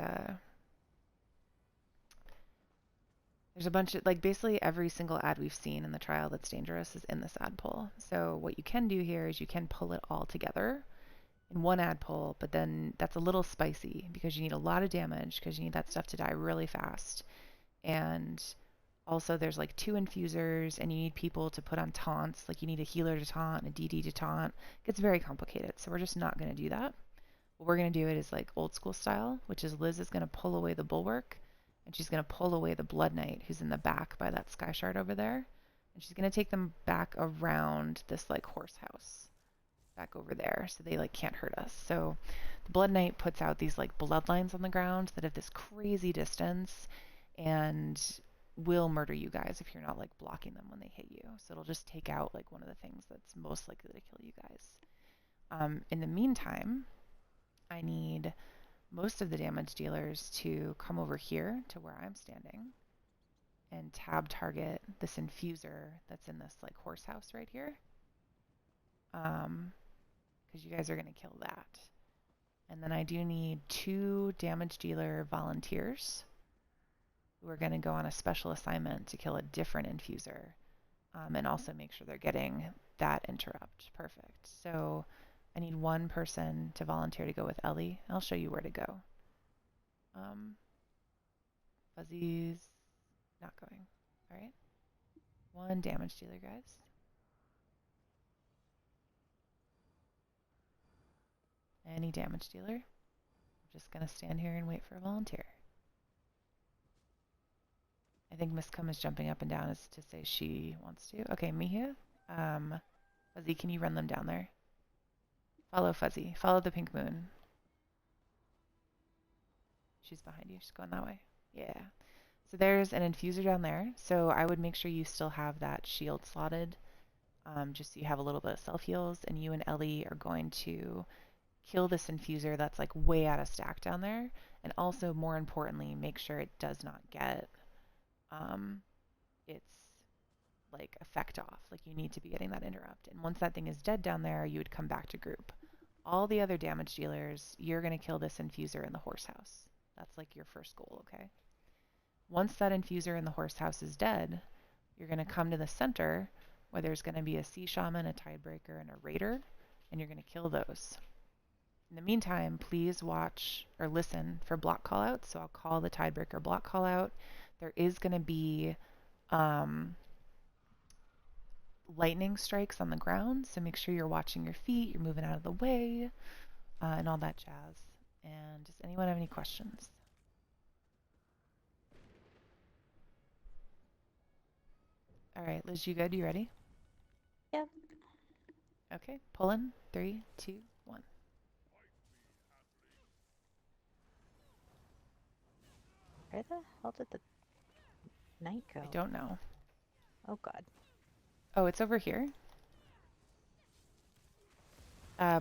[SPEAKER 1] there's a bunch of, like basically every single ad we've seen in the trial that's dangerous is in this ad pull. So what you can do here is you can pull it all together in one ad pull, but then that's a little spicy because you need a lot of damage because you need that stuff to die really fast. And also there's like 2 infusers and you need people to put on taunts. Like you need a healer to taunt and a DD to taunt. It gets very complicated. So we're just not going to do that. What we're going to do it is like old school style, which is Liz is going to pull away the bulwark. And she's going to pull away the Blood Knight who's in the back by that Sky Shard over there. And she's going to take them back around this like horse house. Back over there so they like can't hurt us. So the Blood Knight puts out these like bloodlines on the ground that have this crazy distance. And will murder you guys if you're not like blocking them when they hit you. So it'll just take out like one of the things that's most likely to kill you guys. In the meantime, I need most of the damage dealers to come over here to where I'm standing and tab target this infuser that's in this like horse house right here. Because you guys are going to kill that. And then I do need 2 damage dealer volunteers who are going to go on a special assignment to kill a different infuser, and also make sure they're getting that interrupt. Perfect. So I need 1 person to volunteer to go with Ellie. I'll show you where to go. Fuzzy's not going. All right. 1 damage dealer, guys. Any damage dealer. I'm just going to stand here and wait for a volunteer. I think Miss Cum is jumping up and down as to say she wants to. Okay, Mihia. Fuzzy, can you run them down there? Follow Fuzzy. Follow the pink moon. She's behind you. She's going that way. Yeah. So there's an infuser down there. So I would make sure you still have that shield slotted, just so you have a little bit of self heals. And you and Ellie are going to kill this infuser that's like way out of stack down there. And also, more importantly, make sure it does not get its like effect off. Like you need to be getting that interrupt. And once that thing is dead down there, you would come back to group. All the other damage dealers, you're going to kill this infuser in the horse house. That's like your first goal, okay? Once that infuser in the horse house is dead, you're going to come to the center where there's going to be a sea shaman, a tidebreaker, and a raider, and you're going to kill those. In the meantime, please watch or listen for block callouts. So I'll call the tidebreaker block callout. There is going to be lightning strikes on the ground, so make sure you're watching your feet, you're moving out of the way, and all that jazz. And does anyone have any questions? All right, Liz, you good? You ready?
[SPEAKER 2] Yep.
[SPEAKER 1] Okay, pull in. 3, 2, 1.
[SPEAKER 2] Where the hell did the knight go?
[SPEAKER 1] I don't know.
[SPEAKER 2] Oh god.
[SPEAKER 1] Oh, it's over here.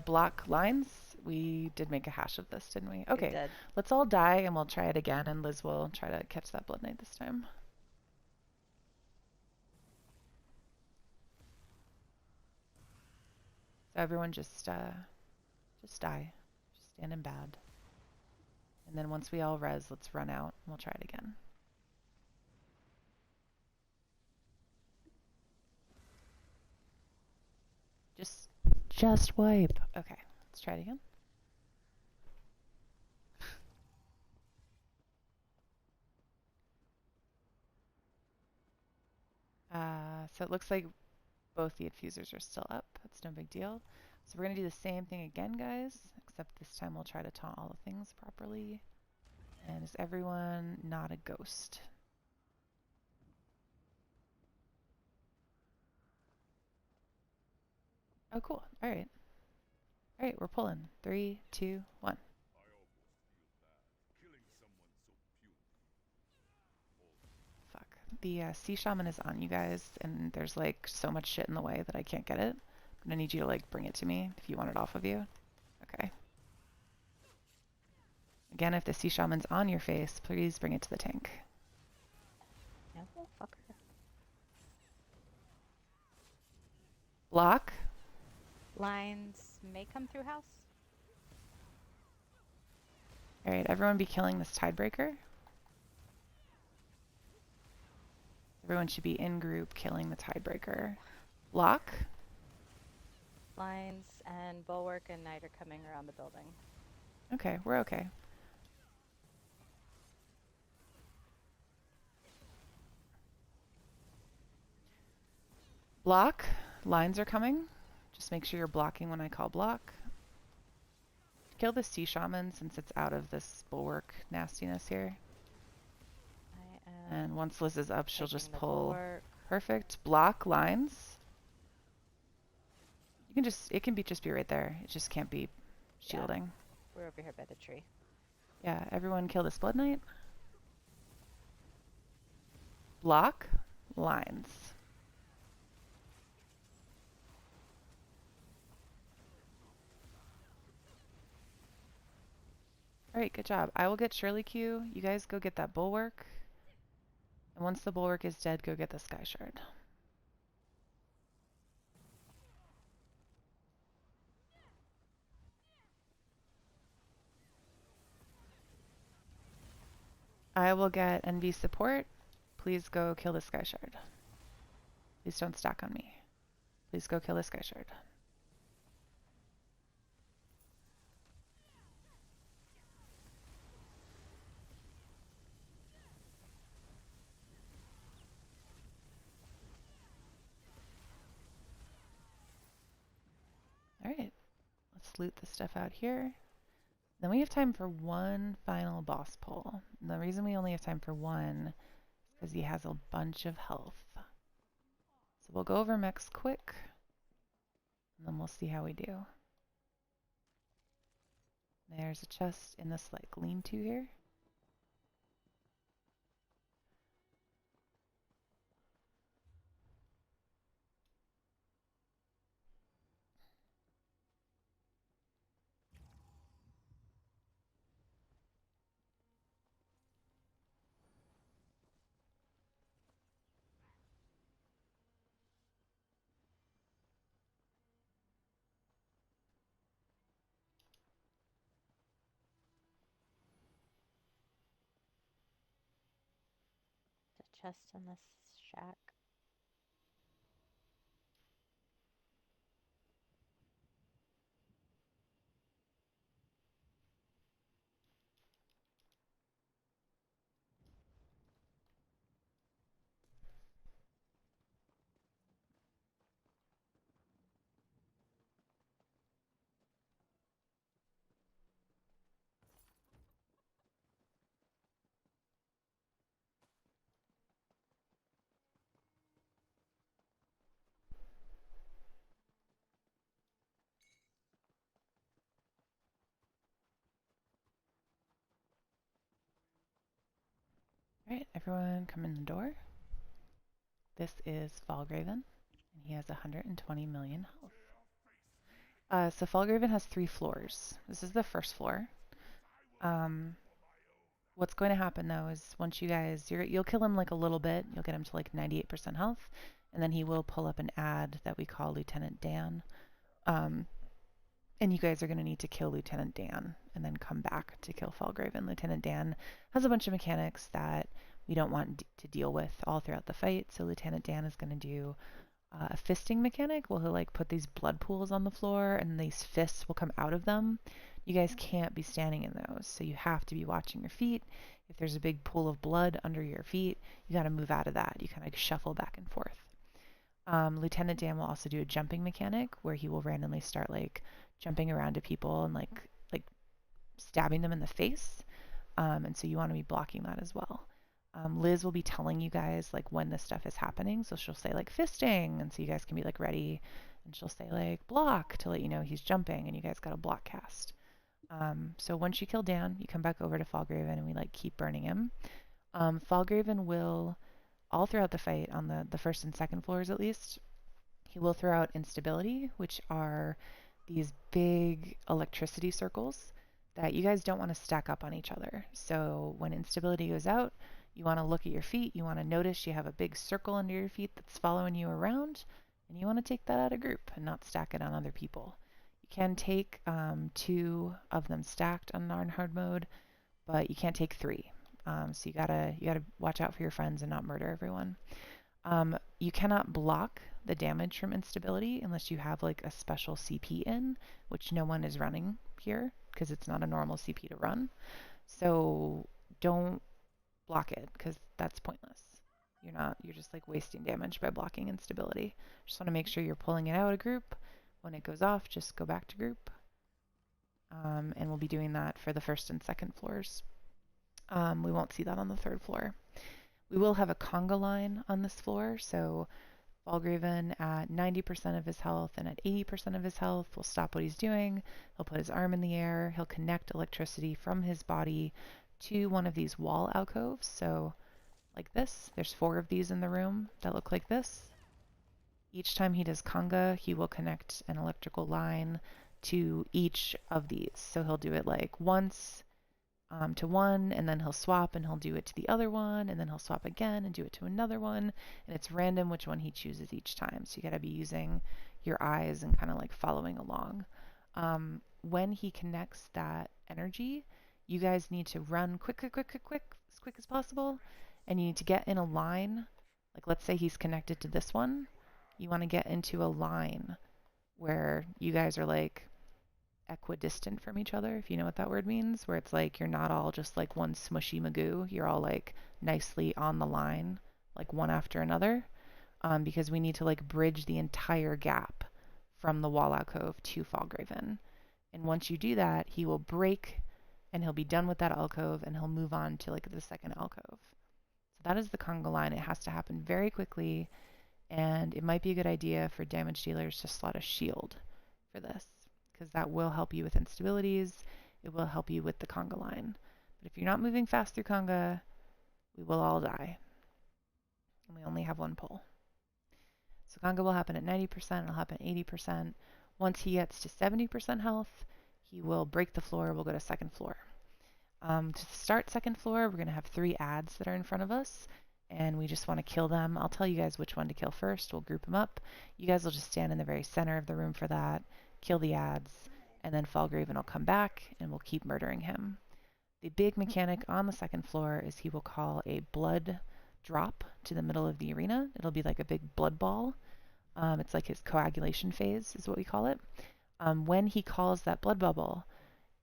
[SPEAKER 1] Block lines. We did make a hash of this, didn't we? Okay, let's all die and we'll try it again, and Liz will try to catch that blood knight this time. So everyone just die. Just stand in bad. And then once we all res, let's run out and we'll try it again. Just wipe. Okay, let's try it again. So it looks like both the infusers are still up. That's no big deal. So we're going to do the same thing again, guys, except this time we'll try to taunt all the things properly. And is everyone not a ghost? Oh, cool. All right. All right, we're pulling. 3, 2, 1. Fuck. The sea shaman is on you guys, and there's like so much shit in the way that I can't get it. I'm gonna need you to like bring it to me if you want it off of you. Okay. Again, if the sea shaman's on your face, please bring it to the tank.
[SPEAKER 2] No, fucker.
[SPEAKER 1] Block.
[SPEAKER 2] Lines may come through house.
[SPEAKER 1] All right, everyone be killing this tidebreaker. Everyone should be in group killing the tidebreaker. Block.
[SPEAKER 2] Lines and bulwark and knight are coming around the building.
[SPEAKER 1] Okay, we're okay. Block. Lines are coming. Just make sure you're blocking when I call block. Kill the sea shaman since it's out of this bulwark nastiness here. And once Liz is up, she'll just pull. Bulwark. Perfect. Block lines. You can just, it can be just be right there. It just can't be shielding.
[SPEAKER 2] Yeah, we're over here by the tree.
[SPEAKER 1] Yeah, everyone kill this blood knight. Block lines. All right, good job. I will get Shirley Q. You guys go get that bulwark. And once the bulwark is dead, go get the sky shard. I will get NV support. Please go kill the sky shard. Please don't stack on me. Please go kill the sky shard. All right, let's loot the stuff out here. Then we have time for one final boss pull. And the reason we only have time for one is because he has a bunch of health. So we'll go over mechs quick, and then we'll see how we do. There's a chest in this like lean-to here.
[SPEAKER 2] The chest in this shack.
[SPEAKER 1] All right, everyone come in the door. This is Fallgraven, and he has 120 million health. So Fallgraven has 3 floors. This is the first floor. What's going to happen though is once you guys, you'll kill him like a little bit. You'll get him to like 98% health, and then he will pull up an ad that we call Lieutenant Dan. And you guys are going to need to kill Lieutenant Dan and then come back to kill Fallgraven. Lieutenant Dan has a bunch of mechanics that we don't want to deal with all throughout the fight. So Lieutenant Dan is going to do a fisting mechanic where he'll like put these blood pools on the floor and these fists will come out of them. You guys can't be standing in those, so you have to be watching your feet. If there's a big pool of blood under your feet, you got to move out of that. You kind of shuffle back and forth. Lieutenant Dan will also do a jumping mechanic where he will randomly start like jumping around to people and like stabbing them in the face. And so you want to be blocking that as well. Liz will be telling you guys like when this stuff is happening. So she'll say like fisting, and so you guys can be like ready. And she'll say like block to let you know he's jumping, and you guys got a block cast. So once you kill Dan, you come back over to Fallgraven, and we like keep burning him. Fallgraven will all throughout the fight on the first and second floors at least, he will throw out instability, which are these big electricity circles that you guys don't want to stack up on each other. So when instability goes out, you want to look at your feet. You want to notice you have a big circle under your feet that's following you around, and you want to take that out of group and not stack it on other people. You can take 2 of them stacked on non-hard mode, but you can't take 3. So you gotta watch out for your friends and not murder everyone. You cannot block the damage from instability unless you have like a special CP in, which no one is running here because it's not a normal CP to run. So don't block it because that's pointless. You're just like wasting damage by blocking instability. Just want to make sure you're pulling it out of group. When it goes off, just go back to group. And we'll be doing that for the first and second floors. We won't see that on the third floor. We will have a conga line on this floor, so Fallgraven at 90% of his health and at 80% of his health will stop what he's doing. He'll put his arm in the air. He'll connect electricity from his body to one of these wall alcoves. So like this. There's 4 of these in the room that look like this. Each time he does conga, he will connect an electrical line to each of these. So he'll do it like once to one, and then he'll swap and he'll do it to the other one, and then he'll swap again and do it to another one. And it's random which one he chooses each time. So you got to be using your eyes and kind of like following along. When he connects that energy, you guys need to run quick, quick, quick, quick, quick, as quick as possible. And you need to get in a line. Like let's say he's connected to this one. You want to get into a line where you guys are like equidistant from each other, if you know what that word means, where it's like you're not all just like one smushy magoo. You're all like nicely on the line, like one after another, because we need to like bridge the entire gap from the wall alcove to Fallgraven. And once you do that, he will break and he'll be done with that alcove and he'll move on to like the second alcove. So that is the conga line. It has to happen very quickly, and it might be a good idea for damage dealers to slot a shield for this, because that will help you with instabilities. It will help you with the conga line. But if you're not moving fast through conga, we will all die. And we only have one pull. So conga will happen at 90%, it'll happen at 80%. Once he gets to 70% health, he will break the floor, we'll go to second floor. To start second floor, we're going to have 3 ads that are in front of us, and we just want to kill them. I'll tell you guys which one to kill first. We'll group them up. You guys will just stand in the very center of the room for that, kill the ads, and then Fallgraven will come back, and we'll keep murdering him. The big mechanic on the second floor is he will call a blood drop to the middle of the arena. It'll be like a big blood ball. It's like his coagulation phase is what we call it. When he calls that blood bubble,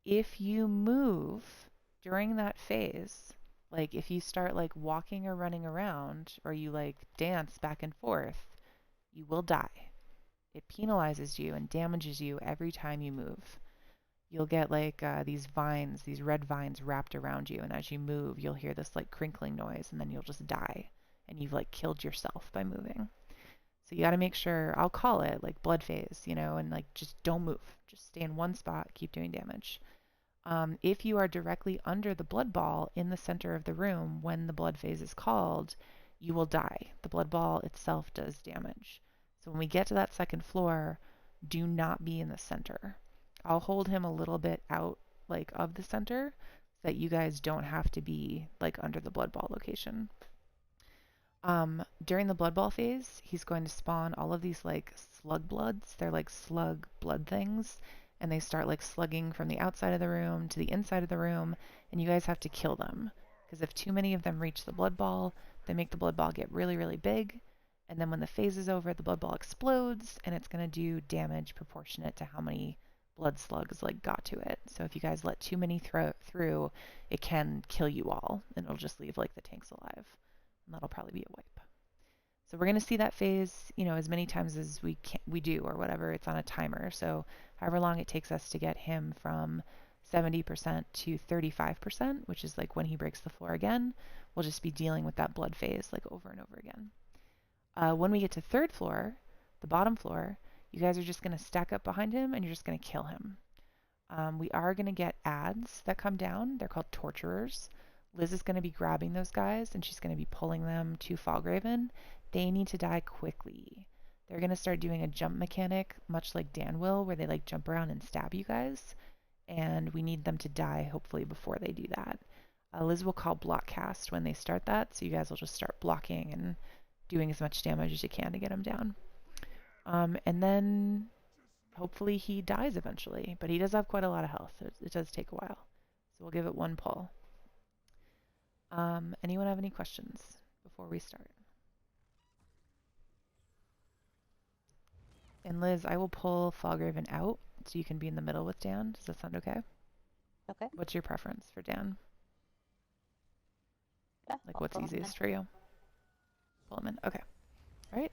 [SPEAKER 1] if you move during that phase, like if you start like walking or running around, or you like dance back and forth, you will die. It penalizes you and damages you every time you move. You'll get like these vines, these red vines wrapped around you, and as you move, you'll hear this like crinkling noise, and then you'll just die, and you've like killed yourself by moving. So you got to make sure, I'll call it like blood phase, you know, and like just don't move. Just stay in one spot, keep doing damage. If you are directly under the blood ball in the center of the room when the blood phase is called, you will die. The blood ball itself does damage. So when we get to that second floor, do not be in the center. I'll hold him a little bit out like of the center so that you guys don't have to be like under the blood ball location. During the blood ball phase, he's going to spawn all of these like slug bloods. They're like slug blood things, and they start like slugging from the outside of the room to the inside of the room, and you guys have to kill them, because if too many of them reach the blood ball, they make the blood ball get really, really big, and then when the phase is over, the blood ball explodes, and it's going to do damage proportionate to how many blood slugs like got to it. So if you guys let too many through, it can kill you all, and it'll just leave like the tanks alive. And that'll probably be a wipe. So we're going to see that phase, you know, as many times as we do, or whatever. It's on a timer. So however long it takes us to get him from 70% to 35%, which is like when he breaks the floor again, we'll just be dealing with that blood phase like over and over again. When we get to third floor, the bottom floor, you guys are just going to stack up behind him and you're just going to kill him. We are going to get ads that come down. They're called torturers. Liz is going to be grabbing those guys, and she's going to be pulling them to Fallgraven. They need to die quickly. They're going to start doing a jump mechanic, much like Dan will, where they like jump around and stab you guys. And we need them to die, hopefully, before they do that. Liz will call block cast when they start that, so you guys will just start blocking and doing as much damage as you can to get him down. And then hopefully he dies eventually, but he does have quite a lot of health. It does take a while. So we'll give it one pull. Anyone have any questions before we start? And Liz, I will pull Fallgraven out so you can be in the middle with Dan. Does that sound okay?
[SPEAKER 2] Okay.
[SPEAKER 1] What's your preference for Dan?
[SPEAKER 2] Yeah.
[SPEAKER 1] Like
[SPEAKER 2] I'll
[SPEAKER 1] what's
[SPEAKER 2] pull him
[SPEAKER 1] easiest for you? Pull him in. Okay. All right.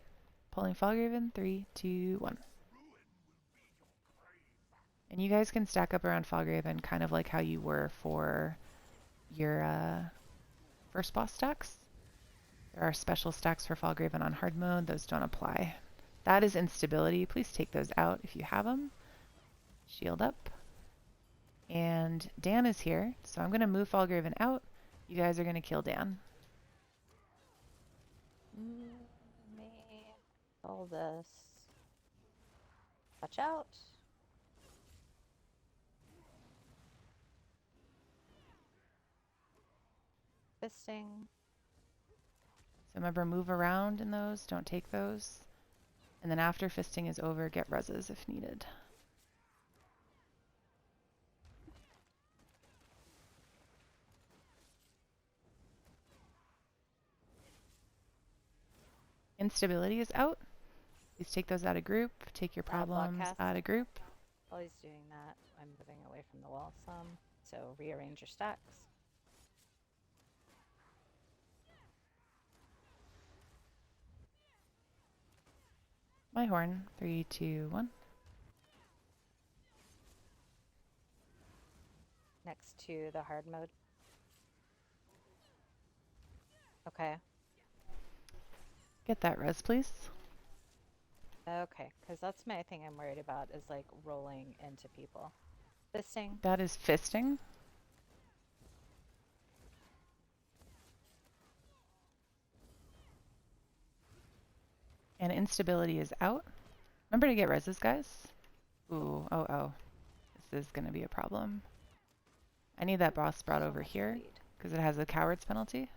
[SPEAKER 1] Pulling Fallgraven. 3, 2, 1. And you guys can stack up around Fallgraven kind of like how you were for your first boss stacks. There are special stacks for Fallgraven on hard mode. Those don't apply. That is instability. Please take those out if you have them. Shield up. And Dan is here, so I'm going to move Fallgraven out. You guys are going to kill Dan.
[SPEAKER 2] Let me pull this. Watch out. Fisting.
[SPEAKER 1] So remember, move around in those. Don't take those. And then after fisting is over, get reses if needed. Instability is out. Please take those out of group. Take your problems
[SPEAKER 2] Blockcast.
[SPEAKER 1] out of group.
[SPEAKER 2] While he's doing that, I'm moving away from the wall some. So rearrange your stacks.
[SPEAKER 1] My horn. 3, 2, 1.
[SPEAKER 2] Next to the hard mode. Okay.
[SPEAKER 1] Get that res, please.
[SPEAKER 2] Okay, because that's my thing I'm worried about is like rolling into people. Fisting.
[SPEAKER 1] That is fisting. And instability is out. Remember to get reses, guys. Ooh, oh. This is going to be a problem. I need that boss brought over here because it has a coward's penalty.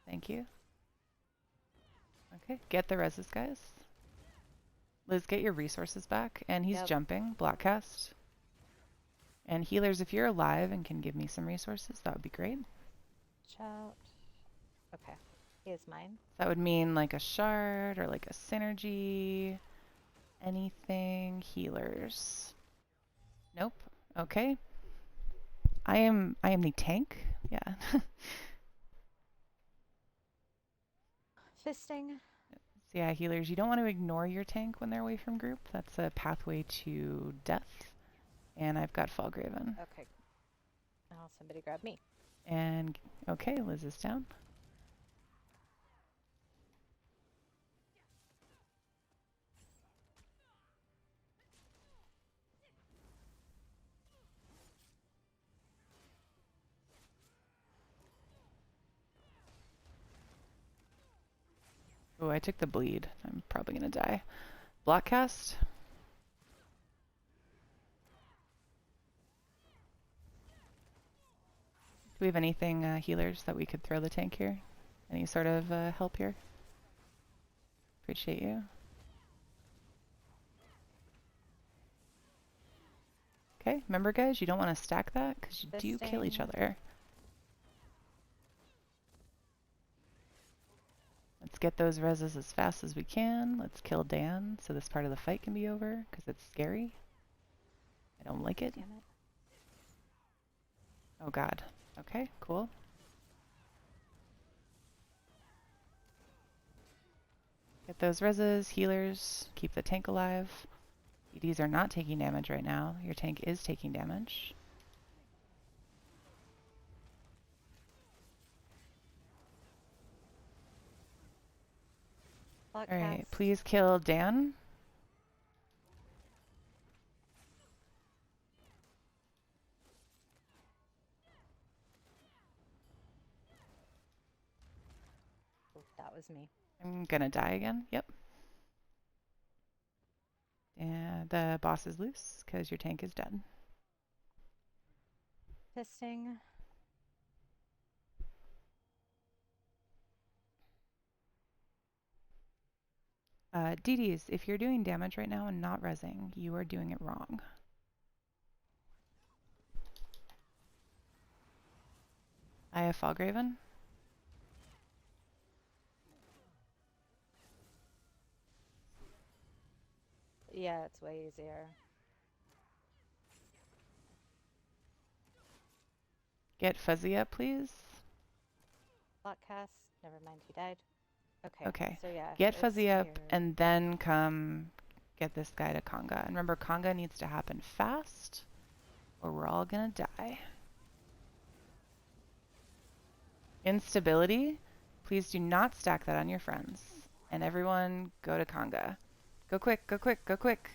[SPEAKER 1] Thank you. Okay, get the reses, guys. Liz, get your resources back. And he's jumping. Block cast. And healers, if you're alive and can give me some resources, that would be great.
[SPEAKER 2] Watch out. Okay, he is mine.
[SPEAKER 1] That would mean like a shard or like a synergy. Anything. Healers. Nope. Okay. I am the tank. Yeah.
[SPEAKER 2] Fisting.
[SPEAKER 1] So yeah, healers, you don't want to ignore your tank when they're away from group. That's a pathway to death. And I've got Fallgraven.
[SPEAKER 2] Okay. Now somebody grab me.
[SPEAKER 1] And okay, Liz is down. Oh, I took the bleed. I'm probably gonna die. Block cast. Do we have anything healers that we could throw the tank here? Any sort of help here? Appreciate you. Okay, remember guys, you don't want to stack that because you do kill each other. Let's get those reses as fast as we can. Let's kill Dan so this part of the fight can be over because it's scary. I don't like it.
[SPEAKER 2] Damn it.
[SPEAKER 1] Oh god. Okay, cool. Get those reses, healers, keep the tank alive. EDs are not taking damage right now. Your tank is taking damage. Alright, please kill Dan.
[SPEAKER 2] Oh, that was me.
[SPEAKER 1] I'm gonna die again. Yep. And the boss is loose because your tank is dead.
[SPEAKER 2] Fisting.
[SPEAKER 1] DDs, if you're doing damage right now and not resing, you are doing it wrong. I have Fallgraven.
[SPEAKER 2] Yeah, it's way easier.
[SPEAKER 1] Get Fuzzy up, please.
[SPEAKER 2] Blockcast. Never mind, he died.
[SPEAKER 1] Okay.
[SPEAKER 2] So yeah.
[SPEAKER 1] Get Fuzzy up and then come get this guy to Conga. And remember, Conga needs to happen fast or we're all gonna die. Instability. Please do not stack that on your friends. And everyone go to Conga. Go quick, go quick, go quick.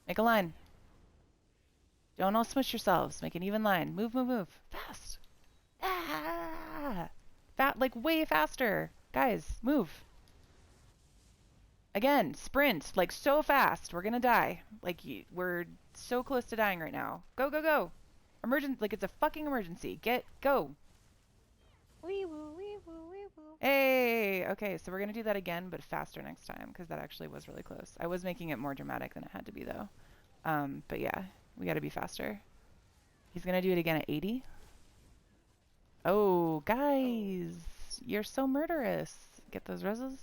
[SPEAKER 1] Make a line. Don't all smush yourselves. Make an even line. Move, move, move. Fast. Ah! Like way faster. Guys, move. Again, sprint, like so fast. We're gonna die. Like, we're so close to dying right now. Go, go, go. Emergency, like it's a fucking emergency. Go.
[SPEAKER 2] Wee woo, wee woo, wee woo.
[SPEAKER 1] Hey, okay, so we're gonna do that again, but faster next time, because that actually was really close. I was making it more dramatic than it had to be, though. But yeah, we gotta be faster. He's gonna do it again at 80. Oh,
[SPEAKER 2] Oh.
[SPEAKER 1] guys, you're so murderous. Get those reses.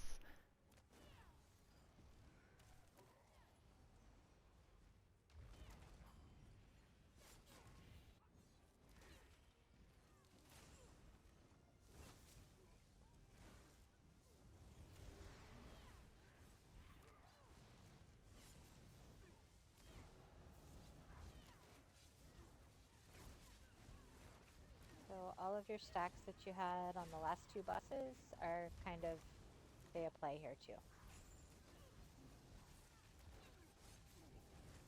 [SPEAKER 2] So all of your stacks that you had on the last two bosses are kind of, they apply here too.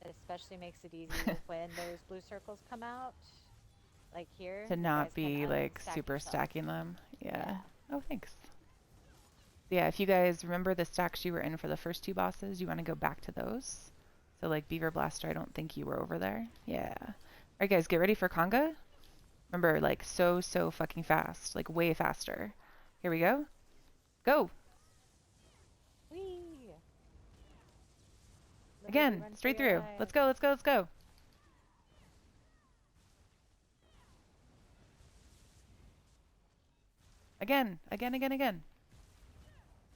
[SPEAKER 2] It especially makes it easy when those blue circles come out. Like here,
[SPEAKER 1] To
[SPEAKER 2] you guys
[SPEAKER 1] not
[SPEAKER 2] can
[SPEAKER 1] be like
[SPEAKER 2] unstack
[SPEAKER 1] super
[SPEAKER 2] yourself.
[SPEAKER 1] stacking them. Yeah.
[SPEAKER 2] Yeah.
[SPEAKER 1] Oh, thanks. Yeah, if you guys remember the stacks you were in for the first two bosses, you want to go back to those. So like Beaver Blaster, I don't think you were over there. Yeah. All right, guys, get ready for conga. Remember, like so fucking fast, like way faster. Here we go. Go.
[SPEAKER 2] Whee! Literally
[SPEAKER 1] Again,
[SPEAKER 2] run for
[SPEAKER 1] straight
[SPEAKER 2] your
[SPEAKER 1] through.
[SPEAKER 2] life.
[SPEAKER 1] Let's go, let's go, let's go. Again. We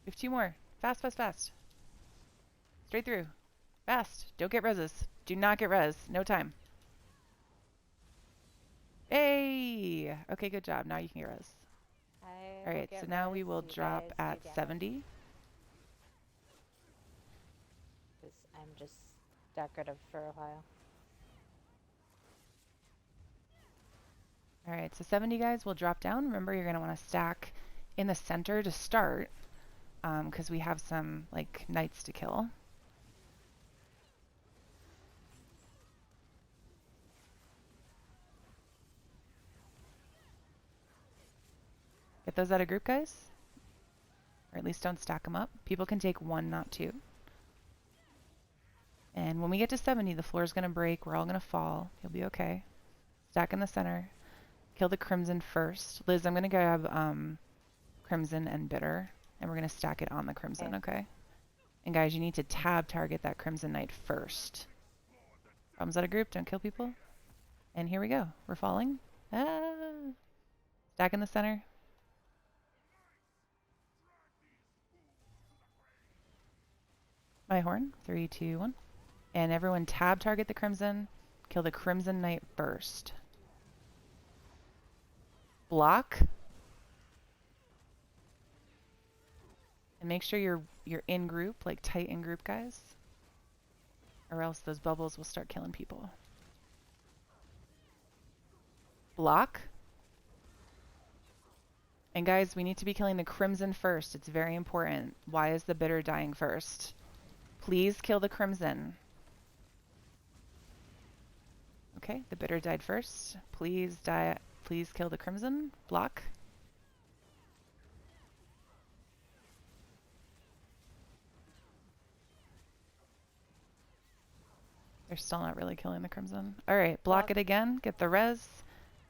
[SPEAKER 1] have two more. Fast, fast, fast. Straight through. Fast. Don't get reses. Do not get res. No time. Hey! Okay, good job. Now you can get res.
[SPEAKER 2] I will
[SPEAKER 1] Alright, so
[SPEAKER 2] get
[SPEAKER 1] now we
[SPEAKER 2] res.
[SPEAKER 1] will
[SPEAKER 2] You
[SPEAKER 1] drop
[SPEAKER 2] guys do
[SPEAKER 1] at
[SPEAKER 2] damage.
[SPEAKER 1] 70.
[SPEAKER 2] Because I'm just decorative for a while.
[SPEAKER 1] Alright, so 70 guys will drop down. Remember, you're going to want to stack in the center to start, because we have some, like, knights to kill. Get those out of group, guys. Or at least don't stack them up. People can take one, not two. And when we get to 70, the floor is going to break. We're all going to fall. You'll be okay. Stack in the center. Kill the crimson first. Liz, I'm going to grab crimson and bitter, and we're going to stack it on the crimson, okay? And guys, you need to tab target that crimson knight first. Problems out of group, don't kill people. And here we go. We're falling. Ah. Stack in the center. My horn. 3, 2, 1. And everyone tab target the crimson. Kill the crimson knight first. Block. And make sure you're in group, like tight in group, guys. Or else those bubbles will start killing people. Block. And guys, we need to be killing the crimson first. It's very important. Why is the bitter dying first? Please kill the crimson. Okay, the bitter died first. Please die. Please kill the crimson. Block. They're still not really killing the crimson. All right, block it again. Get the res.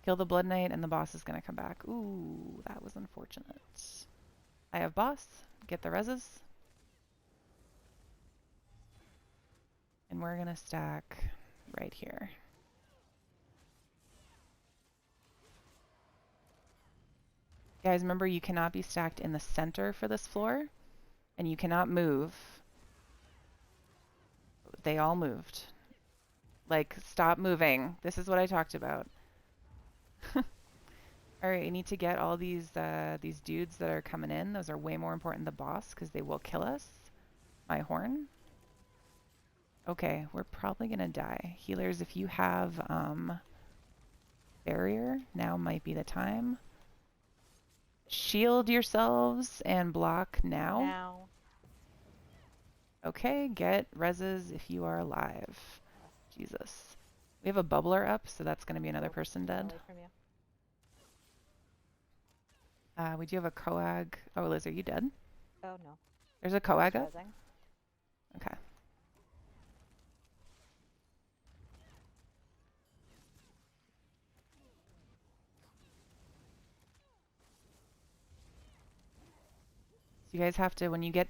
[SPEAKER 1] Kill the blood knight, and the boss is going to come back. Ooh, that was unfortunate. I have boss. Get the reses. And we're going to stack right here. Guys, remember you cannot be stacked in the center for this floor, and you cannot move. They all moved. Like, stop moving. This is what I talked about. All right, you need to get all these dudes that are coming in. Those are way more important than the boss because they will kill us. My horn. Okay, we're probably gonna die. Healers, if you have barrier, now might be the time. Shield yourselves and block now.
[SPEAKER 2] Now.
[SPEAKER 1] Okay, get reses if you are alive. Jesus. We have a bubbler up, so that's gonna be another person dead.
[SPEAKER 2] Away from you.
[SPEAKER 1] We do have a coag. Oh, Liz, are you dead?
[SPEAKER 2] Oh no,
[SPEAKER 1] There's a
[SPEAKER 2] I was
[SPEAKER 1] coag up?
[SPEAKER 2] rezzing.
[SPEAKER 1] Okay. So you guys have to, when you get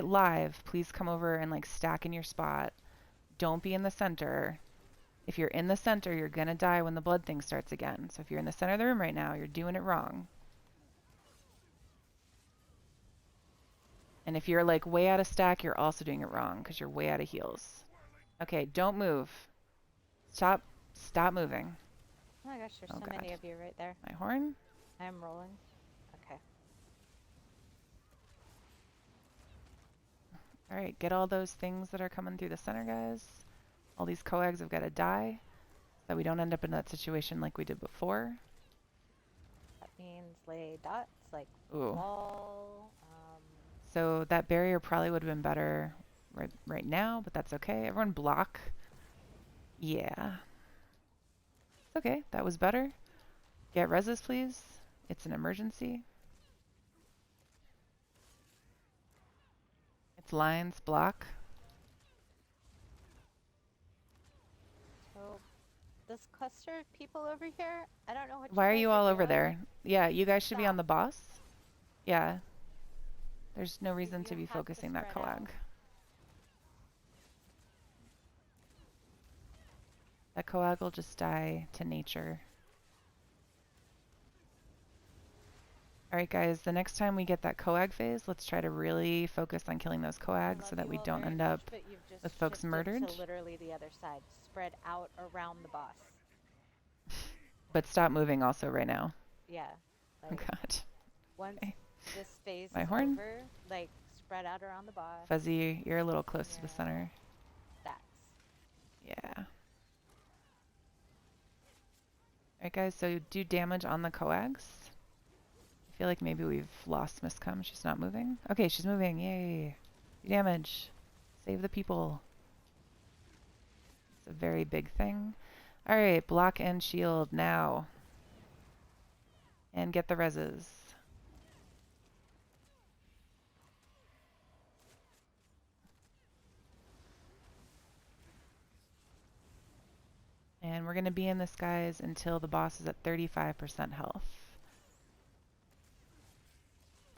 [SPEAKER 1] live, please come over and like stack in your spot. Don't be in the center. If you're in the center, you're gonna die when the blood thing starts again. So if you're in the center of the room right now, you're doing it wrong. And if you're like way out of stack, you're also doing it wrong because you're way out of heals. Okay, don't move. Stop moving.
[SPEAKER 2] Oh my gosh, there's
[SPEAKER 1] Oh
[SPEAKER 2] so
[SPEAKER 1] God.
[SPEAKER 2] many of you right there.
[SPEAKER 1] My horn.
[SPEAKER 2] I'm rolling. Okay.
[SPEAKER 1] All right, get all those things that are coming through the center, guys. All these coags have got to die so that we don't end up in that situation like we did before.
[SPEAKER 2] That means lay dots like
[SPEAKER 1] Ooh.
[SPEAKER 2] wall.
[SPEAKER 1] So that barrier probably would have been better right now, but that's okay. Everyone block. Yeah. It's okay. That was better. Get reses, please. It's an emergency. It's lines, block.
[SPEAKER 2] So this cluster of people over here, I don't know what you
[SPEAKER 1] Why are
[SPEAKER 2] guys
[SPEAKER 1] you
[SPEAKER 2] are
[SPEAKER 1] all over
[SPEAKER 2] doing.
[SPEAKER 1] there? Yeah, you guys should be on
[SPEAKER 2] Stop.
[SPEAKER 1] the boss. Yeah. There's no reason
[SPEAKER 2] You
[SPEAKER 1] to be
[SPEAKER 2] have to
[SPEAKER 1] focusing that
[SPEAKER 2] spread
[SPEAKER 1] coag.
[SPEAKER 2] out.
[SPEAKER 1] That coag will just die to nature. Alright guys, the next time we get that coag phase, let's try to really focus on killing those
[SPEAKER 2] I
[SPEAKER 1] coags so
[SPEAKER 2] love
[SPEAKER 1] that
[SPEAKER 2] you
[SPEAKER 1] we
[SPEAKER 2] all
[SPEAKER 1] don't
[SPEAKER 2] very
[SPEAKER 1] end
[SPEAKER 2] much,
[SPEAKER 1] up
[SPEAKER 2] but you've just
[SPEAKER 1] with folks
[SPEAKER 2] shifted
[SPEAKER 1] murdered.
[SPEAKER 2] to literally the other side. Spread out around the boss.
[SPEAKER 1] But stop moving also right now.
[SPEAKER 2] Yeah.
[SPEAKER 1] Oh
[SPEAKER 2] Like,
[SPEAKER 1] God.
[SPEAKER 2] once
[SPEAKER 1] Okay.
[SPEAKER 2] this phase
[SPEAKER 1] My
[SPEAKER 2] is
[SPEAKER 1] horn.
[SPEAKER 2] over, like, spread out around the boss.
[SPEAKER 1] Fuzzy, you're a little close to the
[SPEAKER 2] Yeah.
[SPEAKER 1] center.
[SPEAKER 2] That's.
[SPEAKER 1] Yeah. Alright guys, so do damage on the coags. I feel like maybe we've lost Miscom. She's not moving. Okay, she's moving. Yay. Do damage. Save the people. It's a very big thing. Alright, block and shield now. And get the reses. And we're going to be in this, guys, until the boss is at 35% health.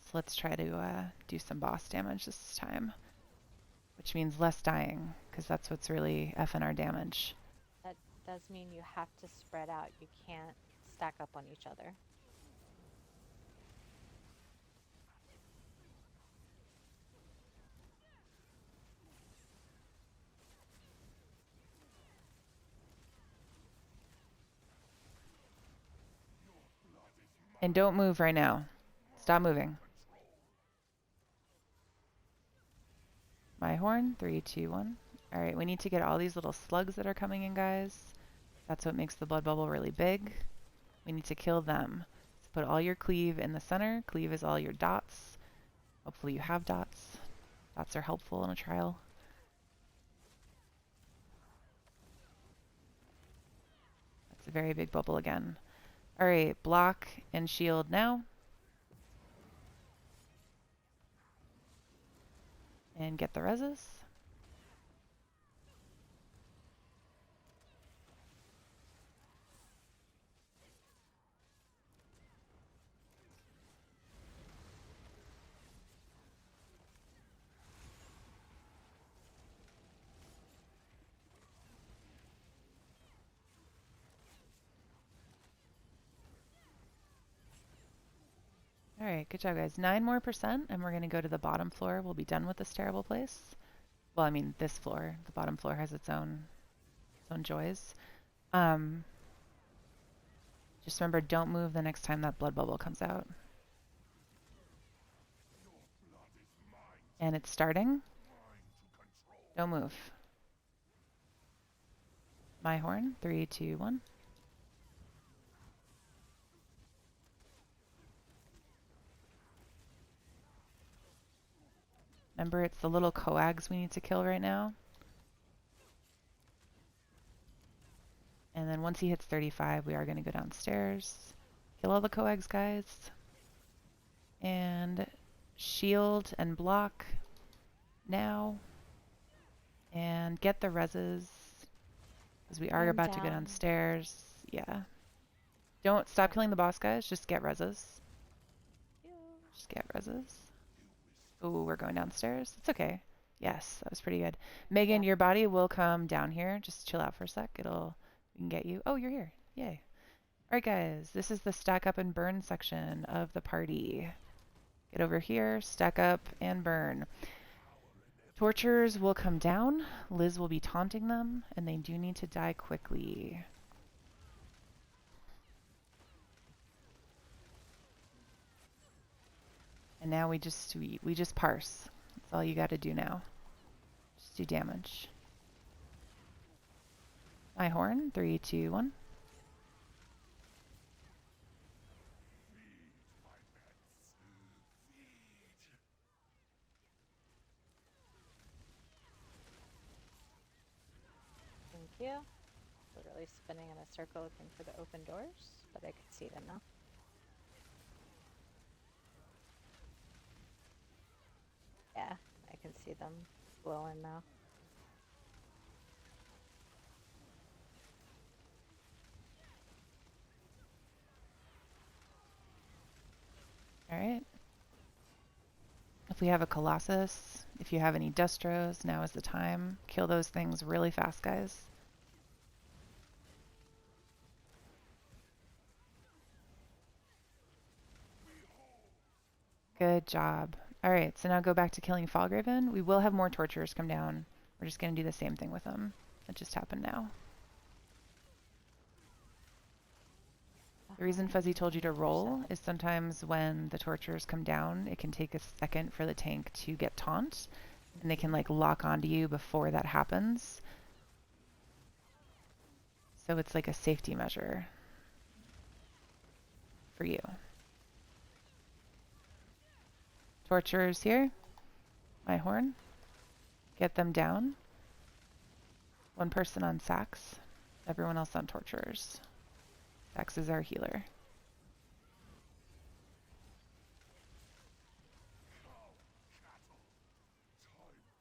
[SPEAKER 1] So let's try to do some boss damage this time. Which means less dying, because that's what's really effing our damage.
[SPEAKER 2] That does mean you have to spread out. You can't stack up on each other.
[SPEAKER 1] And don't move right now. Stop moving. My horn. 3, 2, 1. Alright, we need to get all these little slugs that are coming in, guys. That's what makes the blood bubble really big. We need to kill them. So put all your cleave in the center. Cleave is all your dots. Hopefully you have dots. Dots are helpful in a trial. That's a very big bubble again. Alright, block and shield now. And get the reses. Alright, good job guys. 9% more, and we're going to go to the bottom floor. We'll be done with this terrible place. Well, I mean, this floor. The bottom floor has its own joys. Just remember, don't move the next time that blood bubble comes out. And it's starting. Don't move. My horn. 3, 2, 1. Remember, it's the little coags we need to kill right now. And then once he hits 35, we are going to go downstairs. Kill all the coags, guys. And shield and block now. And get the reses. Because we are
[SPEAKER 2] I'm
[SPEAKER 1] about to go
[SPEAKER 2] down.
[SPEAKER 1] downstairs. Yeah. Don't stop
[SPEAKER 2] Alright.
[SPEAKER 1] killing the boss guys. Just get reses.
[SPEAKER 2] Yeah.
[SPEAKER 1] Just get reses. Oh, we're going downstairs. It's okay. Yes, that was pretty good. Megan,
[SPEAKER 2] Yeah.
[SPEAKER 1] your body will come down here. Just chill out for a sec. We can get you. Oh, you're here. Yay. All right, guys. This is the stack up and burn section of the party. Get over here, stack up and burn. Torturers will come down. Liz will be taunting them, and they do need to die quickly. And now we just parse. That's all you got to do now. Just do damage. My horn. 3, 2, 1.
[SPEAKER 2] Thank you. Literally spinning in a circle looking for the open doors, but I can see them now. Yeah, I can see them glowing now.
[SPEAKER 1] All right. If we have a Colossus, if you have any Destros, now is the time. Kill those things really fast, guys. Good job. All right, so now go back to killing Falgraven. We will have more torturers come down. We're just going to do the same thing with them. It just happened now. The reason Fuzzy told you to roll is sometimes when the torturers come down, it can take a second for the tank to get taunt, and they can like lock onto you before that happens. So it's like a safety measure for you. Torturers here. My horn. Get them down. One person on Sax. Everyone else on torturers. Sax is our healer.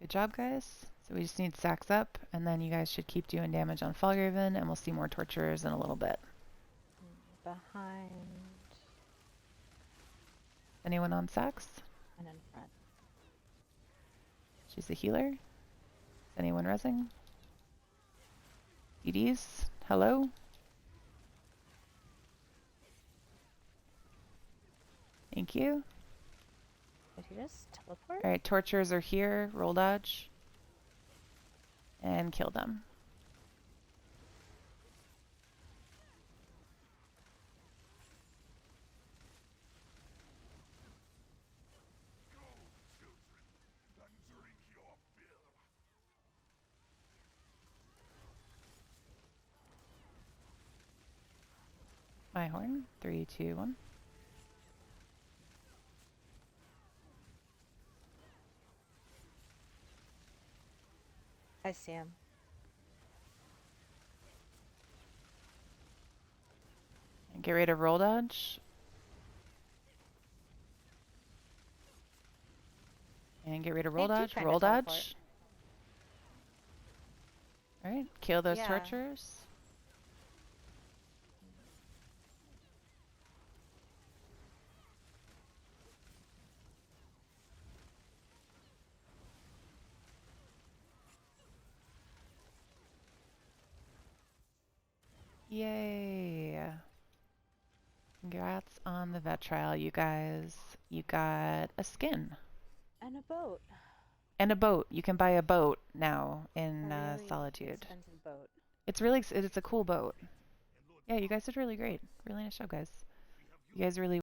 [SPEAKER 1] Good job, guys. So we just need Sax up, and then you guys should keep doing damage on Falgraven, and we'll see more torturers in a little bit.
[SPEAKER 2] Behind
[SPEAKER 1] Anyone on Sax?
[SPEAKER 2] and in front.
[SPEAKER 1] She's the healer. Is anyone resing? EDs? Hello? Thank you.
[SPEAKER 2] Did he just teleport?
[SPEAKER 1] Alright, torturers are here. Roll dodge. And kill them. My horn. 3, 2, 1.
[SPEAKER 2] I see him.
[SPEAKER 1] And get ready to roll dodge. And get ready to roll
[SPEAKER 2] They do
[SPEAKER 1] dodge.
[SPEAKER 2] kind
[SPEAKER 1] Roll
[SPEAKER 2] of teleport.
[SPEAKER 1] dodge. Alright, kill those
[SPEAKER 2] Yeah.
[SPEAKER 1] torturers. Yay. Congrats on the vet trial, you guys. You got a skin.
[SPEAKER 2] And a boat.
[SPEAKER 1] And a boat. You can buy a boat now in
[SPEAKER 2] A really
[SPEAKER 1] Solitude.
[SPEAKER 2] expensive boat.
[SPEAKER 1] It's a cool boat. Yeah, you guys did really great. Really nice job, guys. You guys really